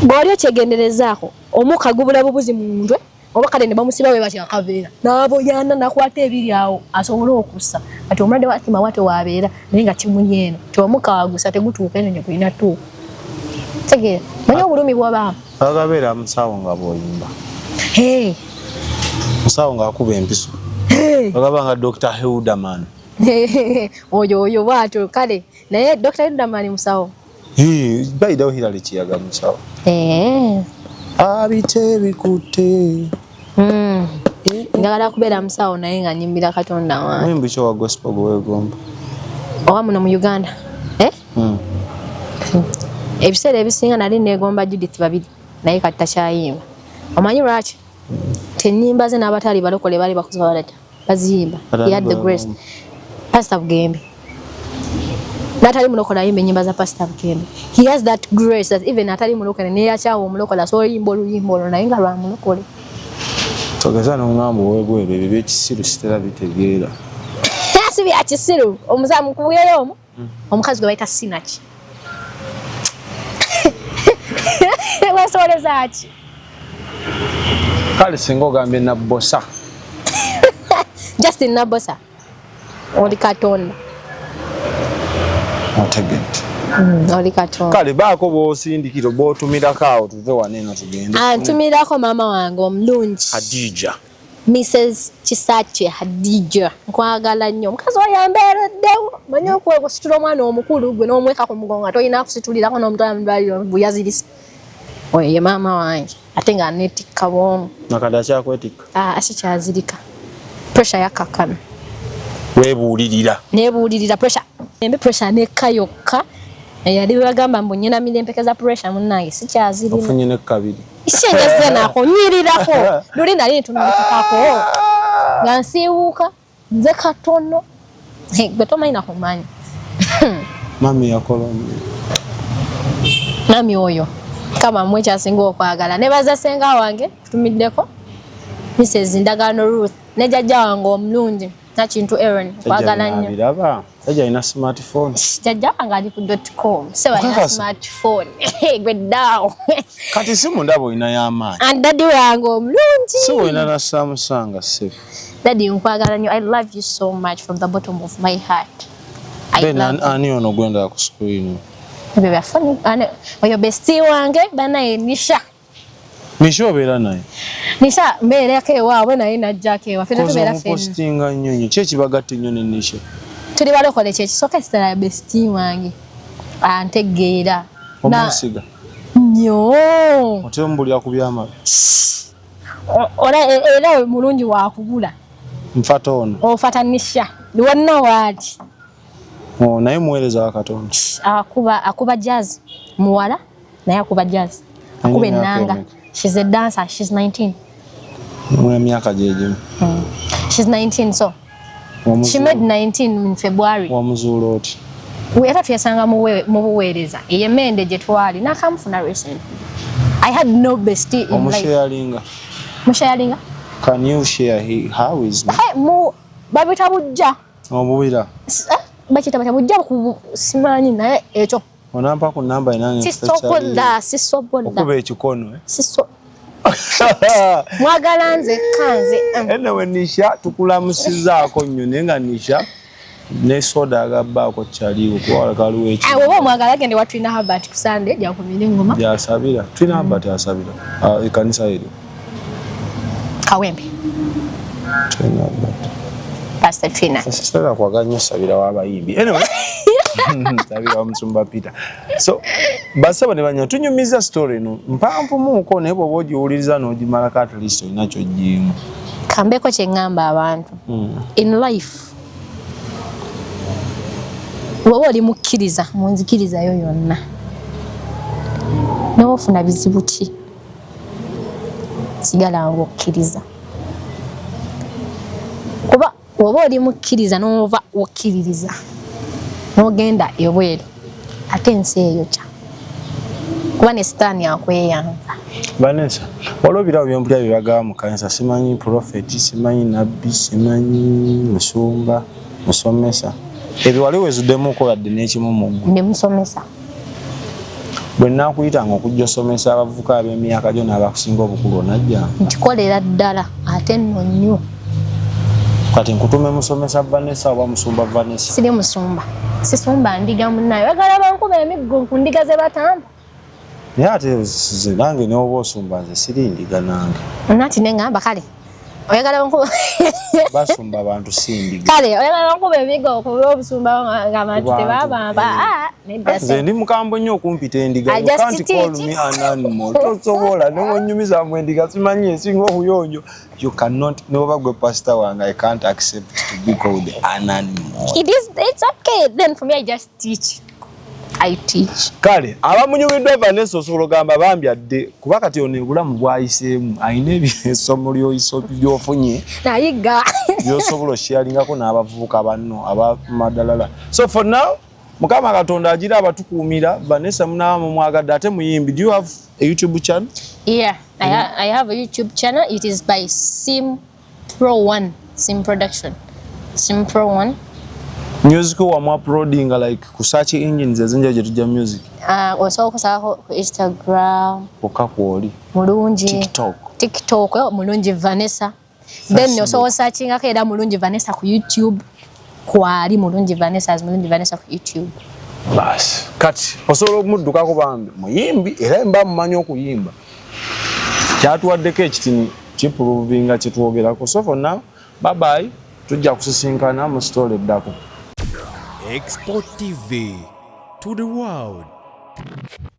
bw'oli okyegenderezaako omuka gubula bubuzi mu mutwe oba kale ne bamusiba we batya akaveera n'aboyana nakwata ebiri awo asobola okussa kati omulwadde wa asima wato waabeera naye nga kimuli eno tiomuka wagusa tegutuuka eno kulina tu tegeera manya obulumi bw'obaamu agabeera musawo nga bw'oyimba musawo ng'akuba empiso agaba nga Dr. Hildaman oyo bw'atyo kale naye Dr. Hildaman musawo bayidawo Hilary Kiyaga musawo abite bikutte njagala kubeera musawo naye nga nyimbira Katonda wange mwimbi kyo wa gospel gwegomba owa muno mu Uganda ebiseera ebisinga nali neegomba Judith Babiri naye kati takyayimba omanyi lwaki tenyimba ze n'abatali balokole bali bakuziba balata baziyimba he had the grace Pastor Bugembe natali mulokole ayimba ennyimba za Pastor Bugembe he has that grace that even natali mulokole ne yakyawo omulokole so yimbo luyimbo naye nga lwa mulokole togeza n'oŋŋamba owegwero ebyo byekisiru sitera bitegeera si bya kisiru omuzamu kubuyeyo omu omukazi gwe bayita Sinaki wasoleza ki kale singa ogambye Nabbosa Justin Nabbosa oli Katonda otegedde oli Katonda kale baako b'osindikiro b'otumirako awo tuve waneeno tugende ntumirako maama wange omulungi Hadija Mrs. Kisaache Hadija nkwagala nnyo omukazi oyo yambeereddewo manyi okusitula omwana omukulu gwe n'omweka ku mugongo tolina kusitulirako n'omutwala mu ddwaliro buyazirisa oyo ye maama wange ate nga neetikka bwomu nakati akyakwetikka asikyazirika pressure yakakana weebuulirira neebuulirira pressure embe pressure nekka yokka yali bagamba mbu nnyina empeka pressure munnange sikyazirina ofunye ne kabiri ishenjeze nako nyirirako luli nali ntunulikako nga nsiiwuuka nze katono gwe tomanyi nakumanyi mami yakola nami oyo kama mmwe kyasinga okwagala ne baza senga wange tumiddeko Mrs. Ndagano Ruth ne jjajja wange omulungi nakintu Aaron kwagala nnyo biraba sajja ina smartphone jjajja wange ali ku .com seba ina smartphone gwe daawo kati simu ndabo ina y'amaanyi andadi wange omulungi so ina na Samsung sef Daddy nkwagala nnyo I love you so much from the bottom of my heart ani ono gwenda ku screen bebe afani oyo bestie wange banaye Nisha obeera naye Nisha mbeereko ewaabwe naye najjako ewa fena tubeera fena postinga nnyo ki ekibagatta ennyo ne Nisha tuli balokole kyekisooka ekisala bestie wange antegeera omusiga nnyo ote omubulira ku byamabi era mulungi wakugula nfata ono ofata Nisha wonna waati naye muweereza wa Katonda akuba jazz muwala naye akuba jazz akuba ennanga she's a dancer she's 19 emyaka gyegimu she's 19 so she made 19 in February wamuzuula oti era tuyasanga mu buweereza eyemende gye twali nakamufuna recent I had no bestie in life musharinga can you share her with me babita bujja omubira bakita bujja ku simanyi naye ekyo onampa ku namba enange sisobola okuba ekikono Mwagala nze kanze. Anyway Nisha tukulamusizaako nnyo naye nga Nisha ne soda agabbaako kyaliwo kuwala kaliwo ekyo. Woba omwagala gende watulina Herbert ku Sunday jakumira engoma. Yasabira. Tulina Herbert asabira. Ekanisa eryo. Kawempe. Tulina Herbert. Pastor Trina. Sasitala kwaganya sabira w'abayimbi. Anyway. Sabira wa Musumba Peter. So basaba ne banya tunyumiza story no. Mpampu muko ne bwo bojiwuliriza n'ogimalako at least olinacho jimu. Kambeko kye ngamba abantu. In life wowe oli mukkiriza munzikiriza yo yonna n'ofuna bizibu ki sigala ngo okkiriza kuba wowe oli mukkiriza n'ova okkiririza n'ogenda ebweru ate ensi eyo kya kuba ne sitaani akweyanga. Vanessa olobira byempulya byebagaa mu kanisa simanyi prophet simanyi nabbi simanyi musumba musomesa ebyo wali wezuddemu okoladde n'ekimu mu ggwe. Ne musomesa. Bwe nnaakuyitanga okujja osomesa abavubuka ab'emyaka gyo n'abakusinga obukulu onajja. Nkikolera ddala ate nno nnyo. Kati nkutume musomesa Vanessa oba musumba Vanessa? Siri musumba. Sisumba ndiga munnayo. Oyagala bankuba emiggo ku ndiga ze batamba. Naye ate nange n'oba osumba nze siri ndiga nange. Nati nengamba kale. Oyagala bankuba basumba abantu si ndiga. Kale oyagala bankuba emiggo ku obusumba ng'abantu tebabamba. Nze ndi mukambwe nnyo okumpita endiga. You can't call me an animal. Tosobola n'onyumiza mu endiga simanyi ensinga obuyonjo. You cannot n'oba gwe pastor wange I can't accept to be called an animal. It's okay. Then for me I just teach. I teach. Kale abamunyumiddwa Vanessa osobola ogamba bambyadde kuba kati ono obulamu bwayiseemu ayina ebisomo by'ofunye nayiga by'osobola oshyalingako n'abavubuka banno abamadalala. So for now Mukama Katonda agira abatukuumira. Vanessa munaaba mumwagadde ate muyimbi. Do you have a YouTube channel? Yeah, I have a YouTube channel. It is by Sim Pro 1 Sim Production. Sim Pro 1. Music wa uploading like ku search engines ezinja gye tujja music. Osobola okusaba ku Instagram. Okakwoli. Mulungi. TikTok mulungi Vanessa. Then osobola searchingako era mulungi Vanessa ku YouTube. Kwali mulungi Vanessa as mulungi Vanessa ku YouTube. Bas. Kati osobola okumuddukako bambi muyimbi era mba mumanyi okuyimba. Kyatuwaddeko ekitini kiprovinga kyetwogerako. So for now, bye bye. Tujja kusisinkana mu story eddako. Export TV to the world.